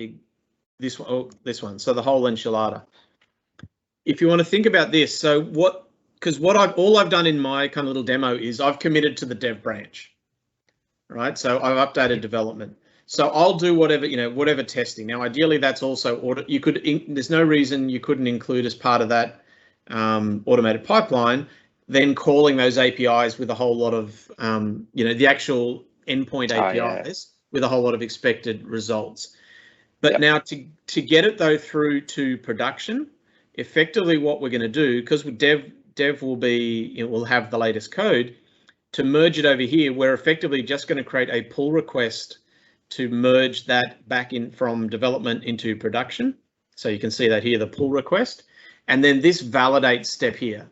this one? Oh, this one. So the whole enchilada. If you want to think about this, so all I've done in my kind of little demo is I've committed to the dev branch, right? So I've updated development. So I'll do whatever testing. Now, ideally, that's also there's no reason you couldn't include as part of that automated pipeline, then calling those APIs with a whole lot of, the actual endpoint APIs with a whole lot of expected results. But now to get it though through to production, effectively what we're going to do, because dev will be, will have the latest code, to merge it over here, we're effectively just going to create a pull request to merge that back in from development into production. So you can see that here, the pull request, and then this validate step here.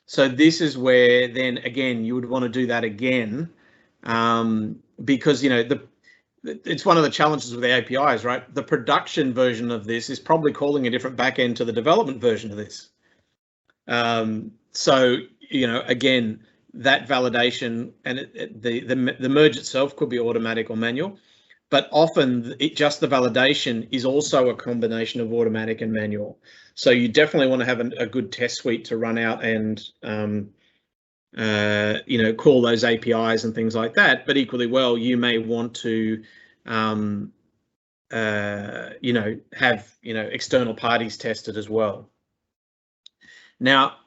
So this is where then again you would want to do that again, because it's one of the challenges with the APIs, right? The production version of this is probably calling a different backend to the development version of this. So again, that validation and the merge itself could be automatic or manual, but often just the validation is also a combination of automatic and manual. So you definitely want to have a good test suite to run out and call those APIs and things like that. But equally well, you may want to have external parties tested as well. Now,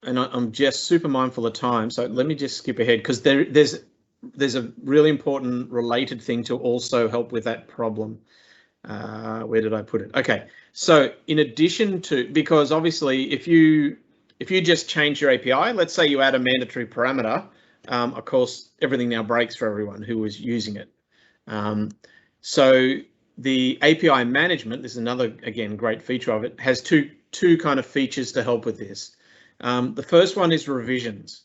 and I'm just super mindful of time, so let me just skip ahead because there's a really important related thing to also help with that problem. Where did I put it? Okay, so in addition to, because obviously if you just change your API, let's say you add a mandatory parameter, of course everything now breaks for everyone who is using it. So the API management, this is another, again, great feature of it, has two kind of features to help with this. The first one is revisions.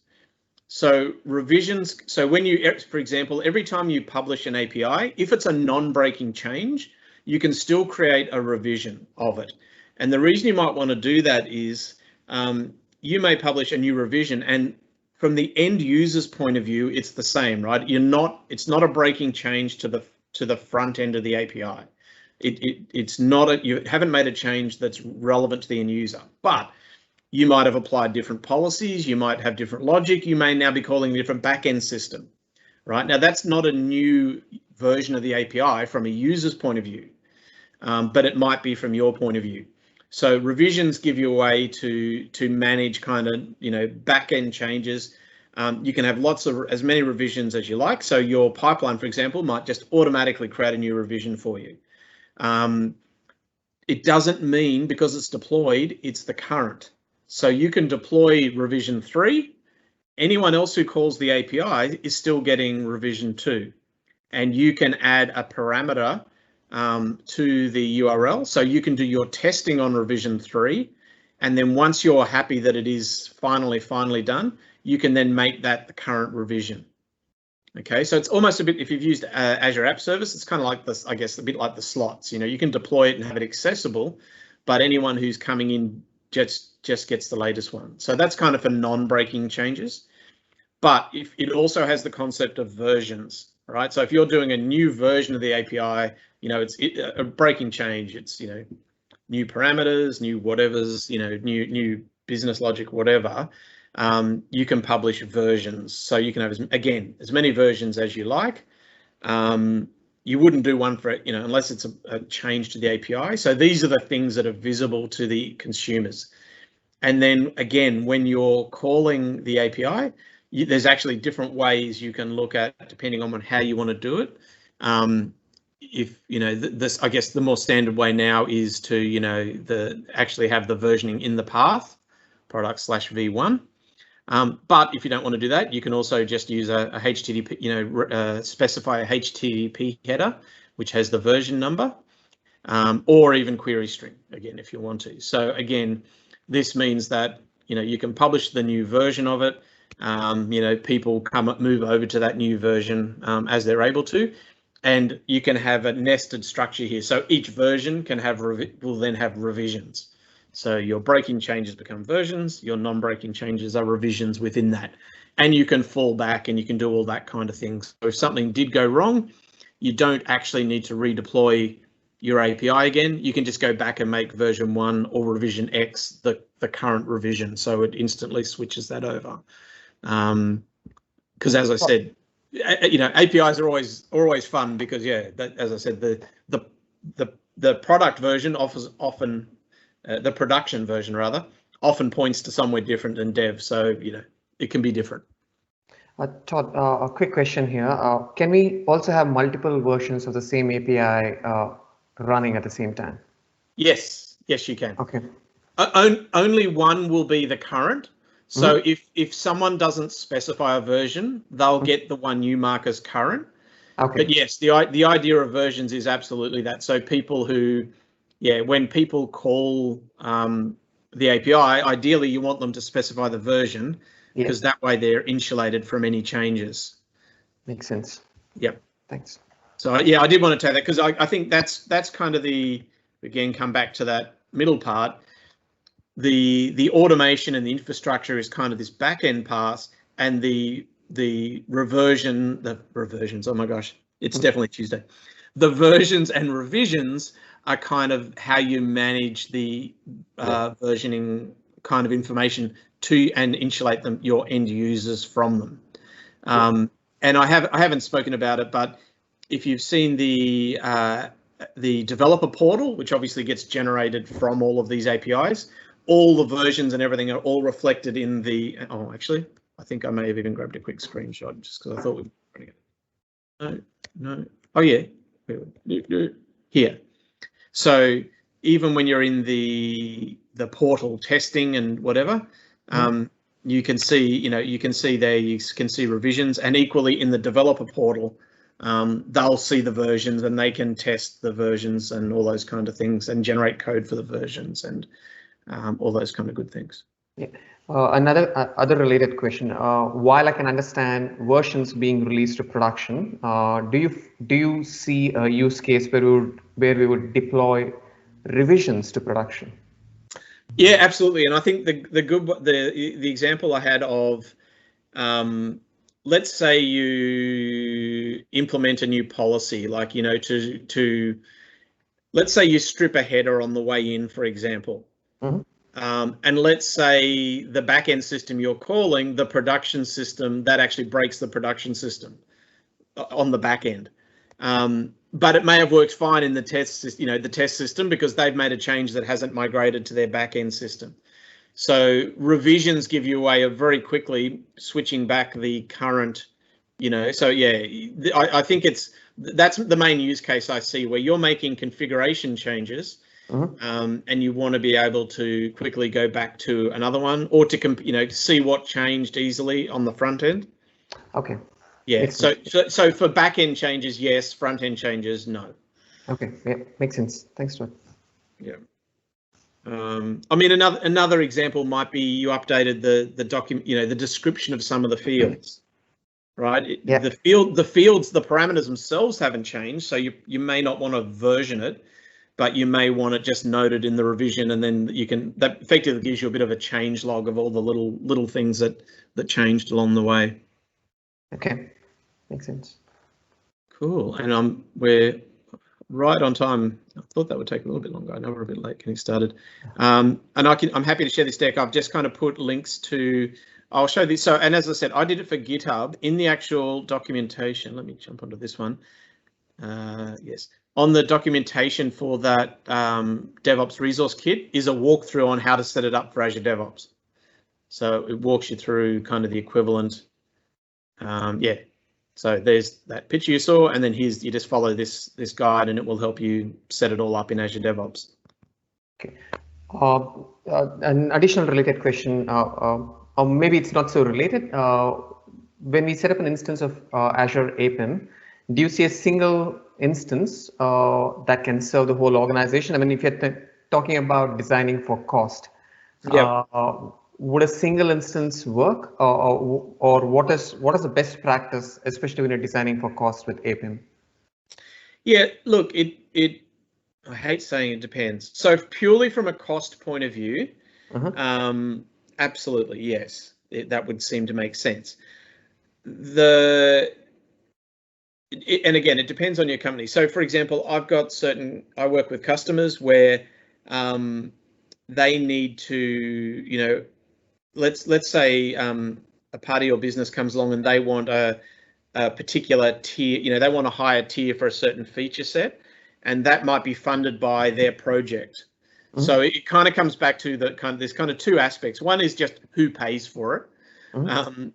So revisions, so when you, for example, every time you publish an API, if it's a non-breaking change, you can still create a revision of it. And the reason you might want to do that is you may publish a new revision, and from the end user's point of view, it's the same, right? It's not a breaking change to the front end of the API. It's not you haven't made a change that's relevant to the end user, but you might have applied different policies, you might have different logic, you may now be calling a different backend system, right? Now that's not a new version of the API from a user's point of view, but it might be from your point of view. So revisions give you a way to manage kind of, backend changes. You can have as many revisions as you like. So your pipeline, for example, might just automatically create a new revision for you. It doesn't mean because it's deployed, it's the current. So you can deploy revision 3 anyone else who calls the API is still getting revision 2. And you can add a parameter to the URL. So you can do your testing on revision 3. And then once you're happy that it is finally done, you can then make that the current revision. Okay, so it's almost a bit, if you've used Azure App Service, it's kind of like this, I guess, a bit like the slots. You know, you can deploy it and have it accessible, but anyone who's coming in just gets the latest one. So that's kind of for non-breaking changes. But if it also has the concept of versions, right? So if you're doing a new version of the API, you know, it's a breaking change. It's, you know, new parameters, new whatevers, you know, new business logic, whatever. You can publish versions. So you can have, again, as many versions as you like. You wouldn't do one for, you know, unless it's a change to the API. So these are the things that are visible to the consumers. And then again, when you're calling the API, there's actually different ways you can look at, depending on how you want to do it. If, you know, this, I guess the more standard way now is to, you know, actually have the versioning in the path, product/v1. But if you don't want to do that, you can also just use a HTTP, you know, specify a HTTP header, which has the version number, or even query string, again, if you want to. So again, this means that, you know, you can publish the new version of it. You know, people move over to that new version as they're able to, and you can have a nested structure here. So each version can have will then have revisions. So your breaking changes become versions, your non-breaking changes are revisions within that. And you can fall back and you can do all that kind of things. So if something did go wrong, you don't actually need to redeploy your API again. You can just go back and make version 1 or revision X the current revision. So it instantly switches that over. Because as I said, you know, APIs are always fun because, yeah, as I said, the product version often the production version rather often points to somewhere different than dev. So, you know, it can be different. Todd, a quick question here. Can we also have multiple versions of the same API running at the same time? Yes, you can. Okay. Only one will be the current. So if someone doesn't specify a version, they'll get the one you mark as current. Okay. But yes, the idea of versions is absolutely that. So people who, yeah, when people call the API, ideally you want them to specify the version because that way they're insulated from any changes. Makes sense. Yep. Thanks. So yeah, I did want to tell that because I think that's kind of again, come back to that middle part. The automation and the infrastructure is kind of this back end pass, and the reversions, oh my gosh, it's definitely Tuesday. The versions and revisions are kind of how you manage the versioning kind of information to and insulate your end users from them. And I haven't spoken about it, but if you've seen the developer portal, which obviously gets generated from all of these APIs, all the versions and everything are all reflected in the, oh, actually, I think I may have even grabbed a quick screenshot just because I thought we were running it. No. Oh yeah, here. So even when you're in the portal testing and whatever, you can see, you can see there, you can see revisions, and equally in the developer portal, they'll see the versions and they can test the versions and all those kind of things and generate code for the versions and all those kind of good things. Yeah. Other related question. While I can understand versions being released to production, do you see a use case where we would deploy revisions to production? Yeah, absolutely. And I think the example I had of, let's say you implement a new policy, like, let's say you strip a header on the way in, for example. And let's say the back-end system you're calling, the production system, that actually breaks the production system on the back end. But it may have worked fine in the test system because they've made a change that hasn't migrated to their back-end system. So revisions give you a way of very quickly switching back the current, so yeah, I think that's the main use case I see, where you're making configuration changes and you want to be able to quickly go back to another one, or to see what changed easily on the front end. Okay. Yeah. So for back end changes, yes. Front end changes, no. Okay. Yeah, makes sense. Thanks, Todd. Yeah. I mean, another example might be you updated the document, the description of some of the fields, right? The fields, the parameters themselves haven't changed, so you may not want to version it, but you may want it just noted in the revision, and then that effectively gives you a bit of a change log of all the little things that changed along the way. Okay, makes sense. Cool, and we're right on time. I thought that would take a little bit longer. I know we're a bit late getting started. And I'm happy to share this deck. I've just kind of put links to, I'll show this. So, and as I said, I did it for GitHub in the actual documentation. Let me jump onto this one. Yes, on the documentation for that DevOps resource kit is a walkthrough on how to set it up for Azure DevOps. So it walks you through kind of the equivalent. Yeah. So there's that picture you saw, and then you just follow this guide, and it will help you set it all up in Azure DevOps. Okay. An additional related question, or maybe it's not so related. When we set up an instance of Azure APIM, do you see a single instance that can serve the whole organization? I mean, if you're talking about designing for cost, would a single instance work, or what is the best practice, especially when you're designing for cost with APIM? Yeah, look, I hate saying it depends. So purely from a cost point of view, absolutely yes, that would seem to make sense. And again, it depends on your company. So for example, I work with customers where they need to, let's say a part of your business comes along and they want a particular tier, they want a higher tier for a certain feature set, and that might be funded by their project. So it kind of comes back to there's kind of two aspects. One is just who pays for it. And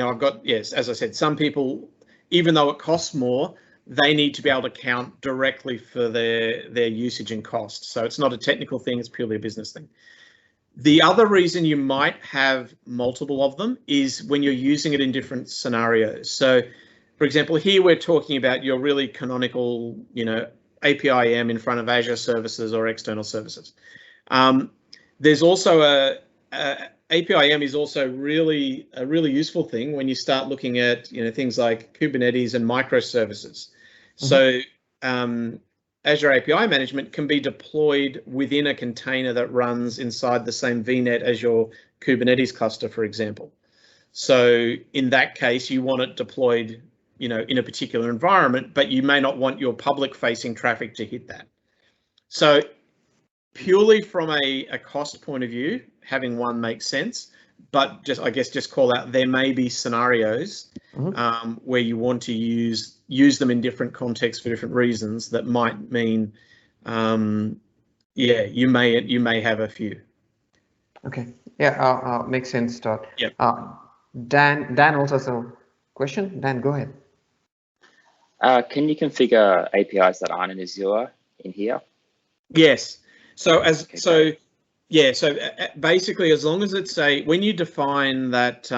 I've got, yes, as I said, some people, even though it costs more, they need to be able to count directly for their usage and cost. So it's not a technical thing, it's purely a business thing. The other reason you might have multiple of them is when you're using it in different scenarios. So, for example, here we're talking about your really canonical, APIM in front of Azure services or external services. There's also APIM is also a really useful thing when you start looking at things like Kubernetes and microservices. So Azure API Management can be deployed within a container that runs inside the same VNet as your Kubernetes cluster, for example. So in that case, you want it deployed, in a particular environment, but you may not want your public-facing traffic to hit that. So purely from a cost point of view, having one makes sense, but just call out there may be scenarios where you want to use them in different contexts for different reasons that might mean, you may have a few. Okay, yeah, makes sense, Todd. Yep. Dan also has a question. Dan, go ahead. Can you configure APIs that aren't in Azure in here? Yes. So basically, as long as it's when you define that,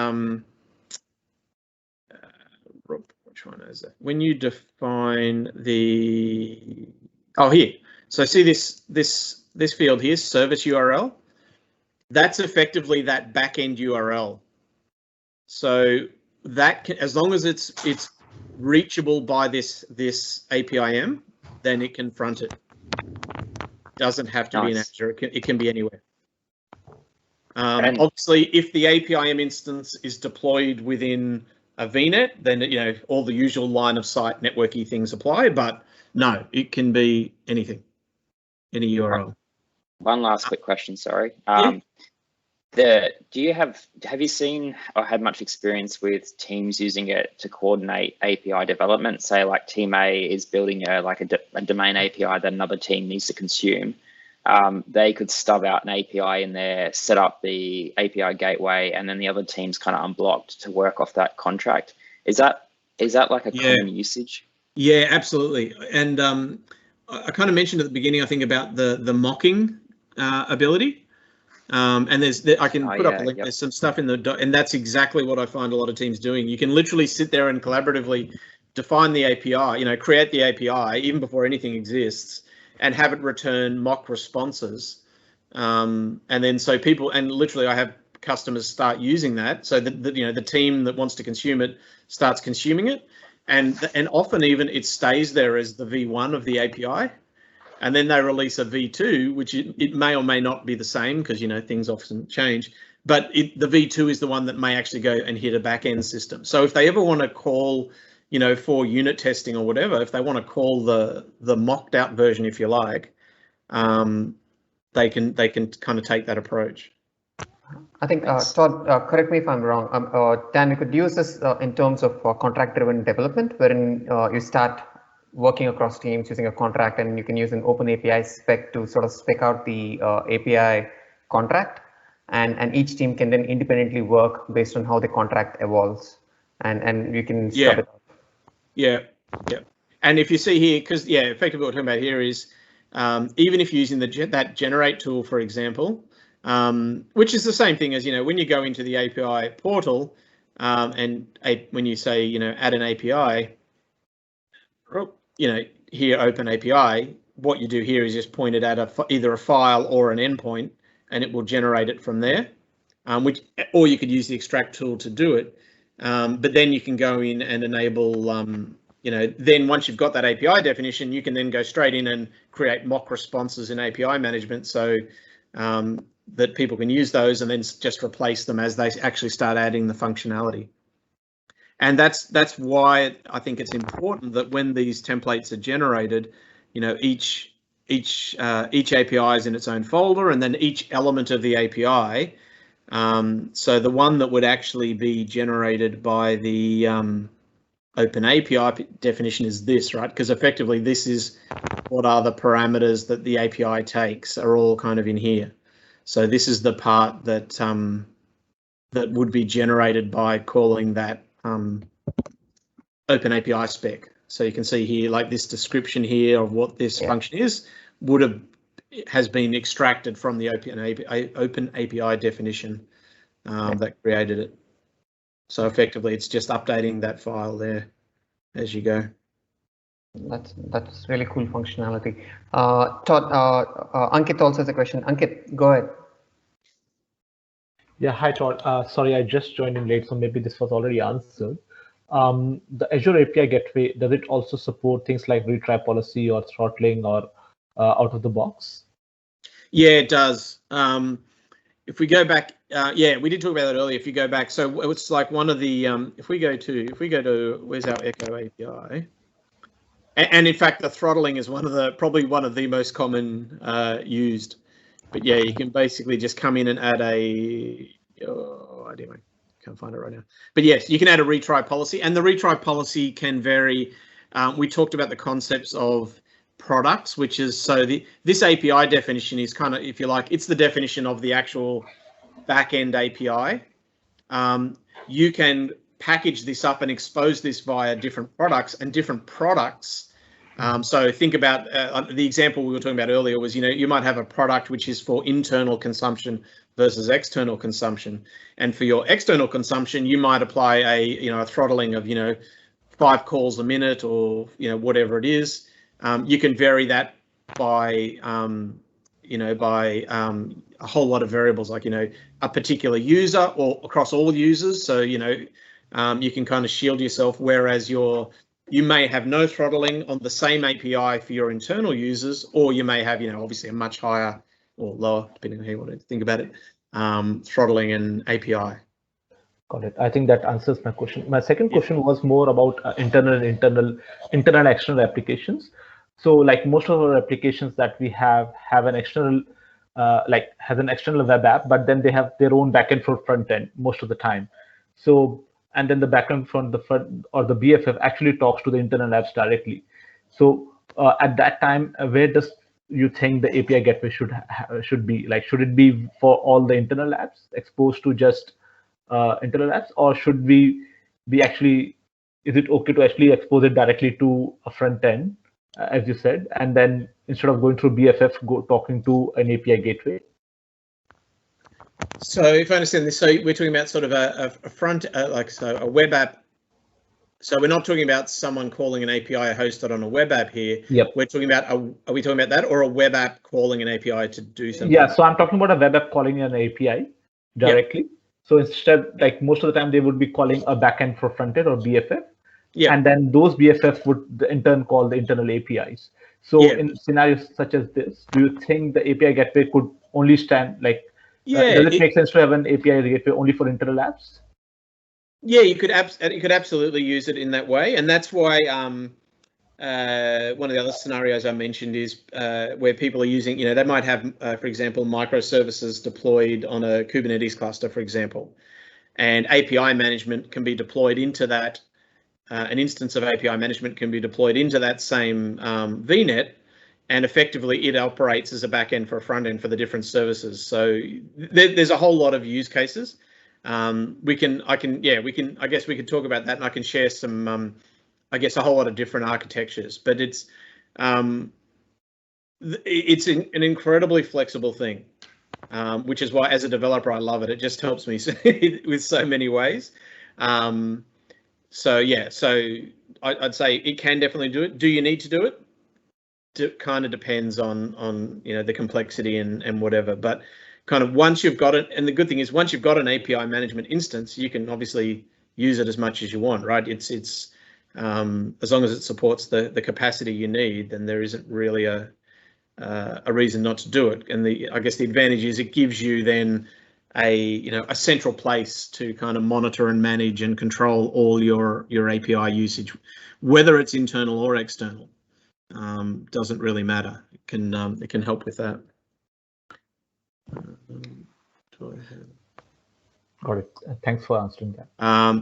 which one is it? When you define here. So see this field here, service URL. That's effectively that backend URL. So that as long as it's reachable by this APIM, then it can front it. Doesn't have to be in Azure. It can be anywhere. Obviously, if the APIM instance is deployed within a VNet, then all the usual line of sight networky things apply. But no, it can be anything, any URL. One last quick question. Sorry. Have you seen or had much experience with teams using it to coordinate API development? Say like team A is building a domain API that another team needs to consume. They could stub out an API in there, set up the API gateway, and then the other team's kind of unblocked to work off that contract. Is that like a common usage? Yeah, absolutely. And I kind of mentioned at the beginning, I think, about the mocking ability. And I can put up a link. Yep. There's some stuff in the, and that's exactly what I find a lot of teams doing. You can literally sit there and collaboratively define the API, create the API even before anything exists, and have it return mock responses. And then so people, and literally I have customers start using that, so that the team that wants to consume it starts consuming it, and often even it stays there as the V1 of the API. And then they release a V2, which it may or may not be the same, because things often change. But the V2 is the one that may actually go and hit a back-end system. So if they ever want to call, for unit testing or whatever, if they want to call the mocked out version, if you like, they can kind of take that approach. I think, Todd, correct me if I'm wrong. Dan, we could use this in terms of contract-driven development, wherein you start working across teams using a contract, and you can use an open API spec to sort of spec out the API contract, and each team can then independently work based on how the contract evolves, and you can stub it out. Yeah. And if you see here, because effectively what we're talking about here is even if you're using that generate tool, for example, which is the same thing as when you go into the API portal, and when you say add an API. Here, open API, what you do here is just point it at either a file or an endpoint, and it will generate it from there, or you could use the extract tool to do it. But then you can go in and enable, then once you've got that API definition, you can then go straight in and create mock responses in API management, so that people can use those and then just replace them as they actually start adding the functionality. And that's why I think it's important that when these templates are generated, each API is in its own folder, and then each element of the API. So the one that would actually be generated by the open API definition is this, right? Because effectively this is what are the parameters that the API takes are all kind of in here. So this is the part that that would be generated by calling that open API spec. So you can see here, like this description here of what this function is, has been extracted from the open API definition that created it. So effectively, it's just updating that file there as you go. That's really cool functionality. Todd, Ankit also has a question. Ankit, go ahead. Yeah, hi Todd. Sorry, I just joined in late, so maybe this was already answered. The Azure API Gateway, does it also support things like retry policy or throttling or out of the box? Yeah, it does. If we go back, we did talk about that earlier. If you go back, so it's like one of the, if we go to, where's our Echo API? And in fact, the throttling is probably one of the most common used. But yeah, you can basically just come in and add anyway, can't find it right now. But yes, you can add a retry policy, and the retry policy can vary. We talked about the concepts of products, which is, so this API definition is kind of, if you like, it's the definition of the actual back-end API. You can package this up and expose this via different products and different products. So think about the example we were talking about earlier was, you might have a product which is for internal consumption versus external consumption. And for your external consumption, you might apply a throttling of, 5 calls a minute or, whatever it is. You can vary that by, a whole lot of variables, like, a particular user or across all users. So, you can kind of shield yourself, whereas you may have no throttling on the same API for your internal users, or you may have, obviously a much higher or lower, depending on how you want to think about it, throttling an API. Got it. I think that answers my question. My second question was more about internal external applications. So like most of our applications that we have an external, has an external web app, but then they have their own backend for front end most of the time. So, and then the backend from the front or the BFF actually talks to the internal apps directly. So at that time, where does you think the API gateway should be? Like, should it be for all the internal apps exposed to just internal apps, or should we be actually, is it okay to actually expose it directly to a front end as you said, and then instead of going through BFF, go talking to an API gateway? So if I understand this, so we're talking about sort of a front, a web app. So we're not talking about someone calling an API hosted on a web app here. Yep. We're talking about, are we talking about that, or a web app calling an API to do something? Yeah, so I'm talking about a web app calling an API directly. Yep. So instead, like most of the time, they would be calling a backend for frontend or BFF. Yeah. And then those BFF would in turn call the internal APIs. So in scenarios such as this, do you think the API gateway could only stand like, does it make sense to have an API gateway only for internal apps? Yeah, you could absolutely use it in that way, and that's why one of the other scenarios I mentioned is where people are using, they might have, for example, microservices deployed on a Kubernetes cluster, for example, and API management can be deployed into that. An instance of API management can be deployed into that same VNet, and effectively it operates as a backend for a front end for the different services. So there's a whole lot of use cases. I guess we could talk about that, and I can share some, I guess, a whole lot of different architectures, but it's an incredibly flexible thing, which is why as a developer, I love it. It just helps me with so many ways. So yeah, so I'd say it can definitely do it. Do you need to do it? It kind of depends on the complexity and whatever, but kind of once you've got it, and the good thing is once you've got an API management instance, you can obviously use it as much as you want, right? It's as long as it supports the capacity you need, then there isn't really a reason not to do it. And I guess the advantage is it gives you then a central place to kind of monitor and manage and control all your API usage, whether it's internal or external. Doesn't really matter. It can help with that. Got it. Thanks for answering that.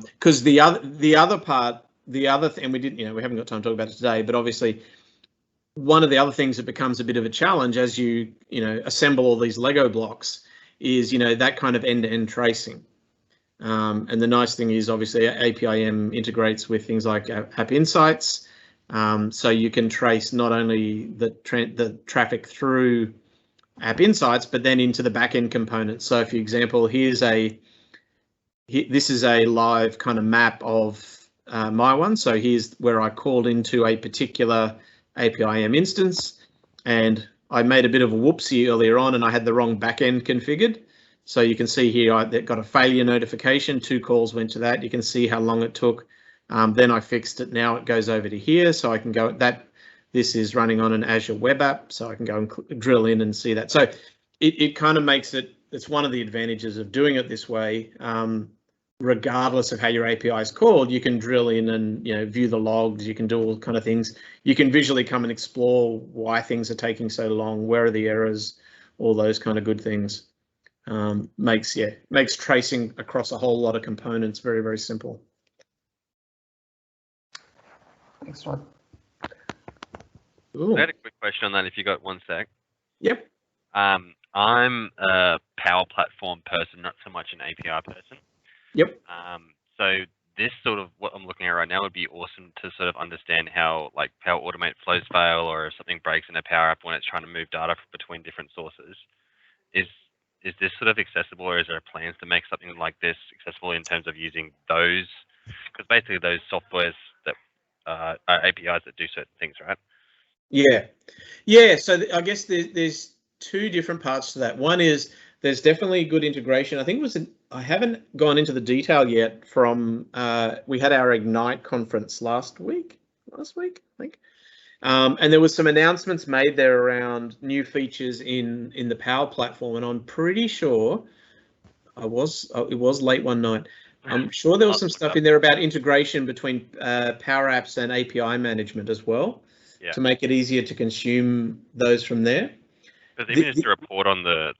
Because the other thing, we didn't, we haven't got time to talk about it today, but obviously one of the other things that becomes a bit of a challenge as you assemble all these Lego blocks is that kind of end-to-end tracing. And the nice thing is obviously APIM integrates with things like App Insights, so you can trace not only the traffic through App Insights, but then into the backend components. So, for example, this is a live kind of map of my one. So here's where I called into a particular APIM instance, and I made a bit of a whoopsie earlier on, and I had the wrong backend configured. So you can see here I got a failure notification. 2 calls went to that. You can see how long it took. Then I fixed it. Now it goes over to here, so I can go that. This is running on an Azure web app, so I can go and drill in and see that. So it kind of makes it, it's one of the advantages of doing it this way. Regardless of how your API is called, you can drill in and view the logs. You can do all kind of things. You can visually come and explore why things are taking so long, where are the errors, all those kind of good things. Makes tracing across a whole lot of components very, very simple. Thanks, Todd. I had a quick question on that if you got 1 sec. Yep. I'm a Power Platform person, not so much an API person. Yep. So this sort of what I'm looking at right now would be awesome to sort of understand how like Power Automate flows fail, or if something breaks in a Power App when it's trying to move data between different sources. Is this sort of accessible, or is there plans to make something like this accessible in terms of using those? Because basically those softwares that are APIs that do certain things, right? Yeah. So I guess there's 2 different parts to that. One is there's definitely good integration. I think I haven't gone into the detail yet from, we had our Ignite conference last week, I think. And there was some announcements made there around new features in the Power Platform, and I'm pretty sure it was late one night. I'm sure there was some stuff in there about integration between Power Apps and API management as well, to make it easier to consume those from there. Because even just to report on the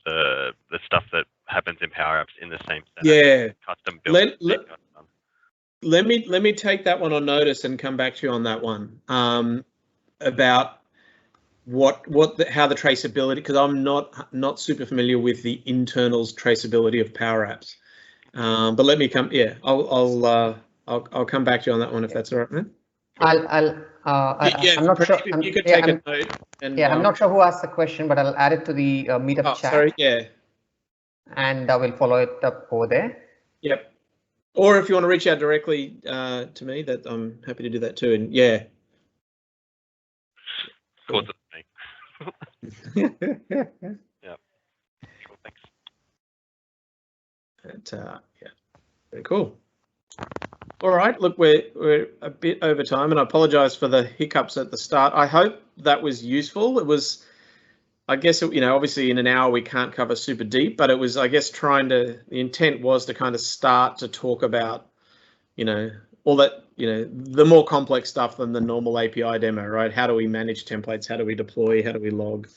stuff that happens in Power Apps in the same setup, custom built. Let me take that one on notice and come back to you on that one. About how the traceability, because I'm not super familiar with the internals traceability of Power Apps. But let me come. Yeah, I'll come back to you on that one if that's all right, man. I'm not sure. If you could take a note. And, I'm not sure who asked the question, but I'll add it to the meetup chat. Sorry, yeah. And I will follow it up over there. Yep. Or if you want to reach out directly to me, that I'm happy to do that too. And yeah. Cool. Yeah. Yeah. Cool, thanks. But, yeah. Very cool. All right. Look, we're a bit over time, and I apologise for the hiccups at the start. I hope that was useful. It was, I guess, obviously in an hour we can't cover super deep, but it was, I guess, the intent was to kind of start to talk about, all that, the more complex stuff than the normal API demo, right? How do we manage templates? How do we deploy? How do we log?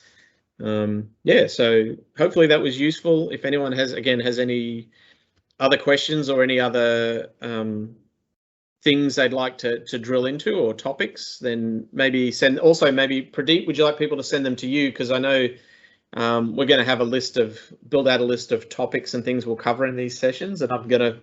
Yeah, so hopefully that was useful. If anyone has any other questions or any other things they'd like to drill into or topics, then maybe Pradeep, would you like people to send them to you? Because I know we're going to have build out a list of topics and things we'll cover in these sessions, and I'm going to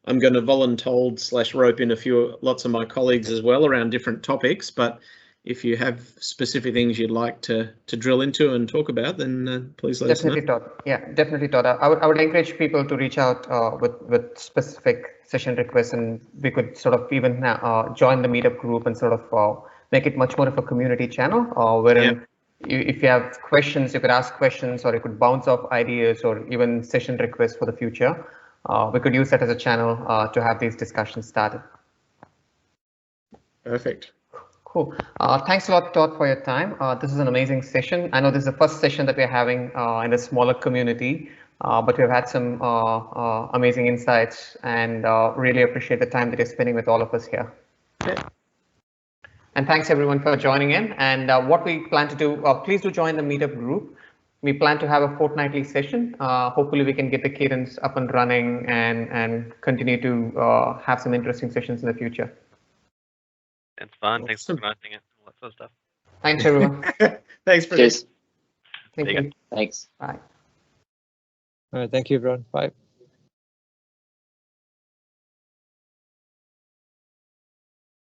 voluntold/rope in lots of my colleagues as well around different topics. But if you have specific things you'd like to drill into and talk about, then please let us know. Todd. Yeah, definitely, Todd. I would encourage people to reach out with specific session requests, and we could sort of even join the meetup group and sort of make it much more of a community channel, wherein if you have questions, you could ask questions, or you could bounce off ideas or even session requests for the future. We could use that as a channel to have these discussions started. Perfect. Cool. Thanks a lot, Todd, for your time. This is an amazing session. I know this is the first session that we're having in a smaller community, but we've had some amazing insights, and really appreciate the time that you're spending with all of us here. Yeah. And thanks everyone for joining in. And what we plan to do, please do join the meetup group. We plan to have a fortnightly session. Hopefully we can get the cadence up and running and continue to have some interesting sessions in the future. It's fun. Thanks for promoting it. All that sort of stuff. Thanks, everyone. Thanks, Pradeep. Cheers. Thank you. Thanks. Bye. All right. Thank you, everyone. Bye.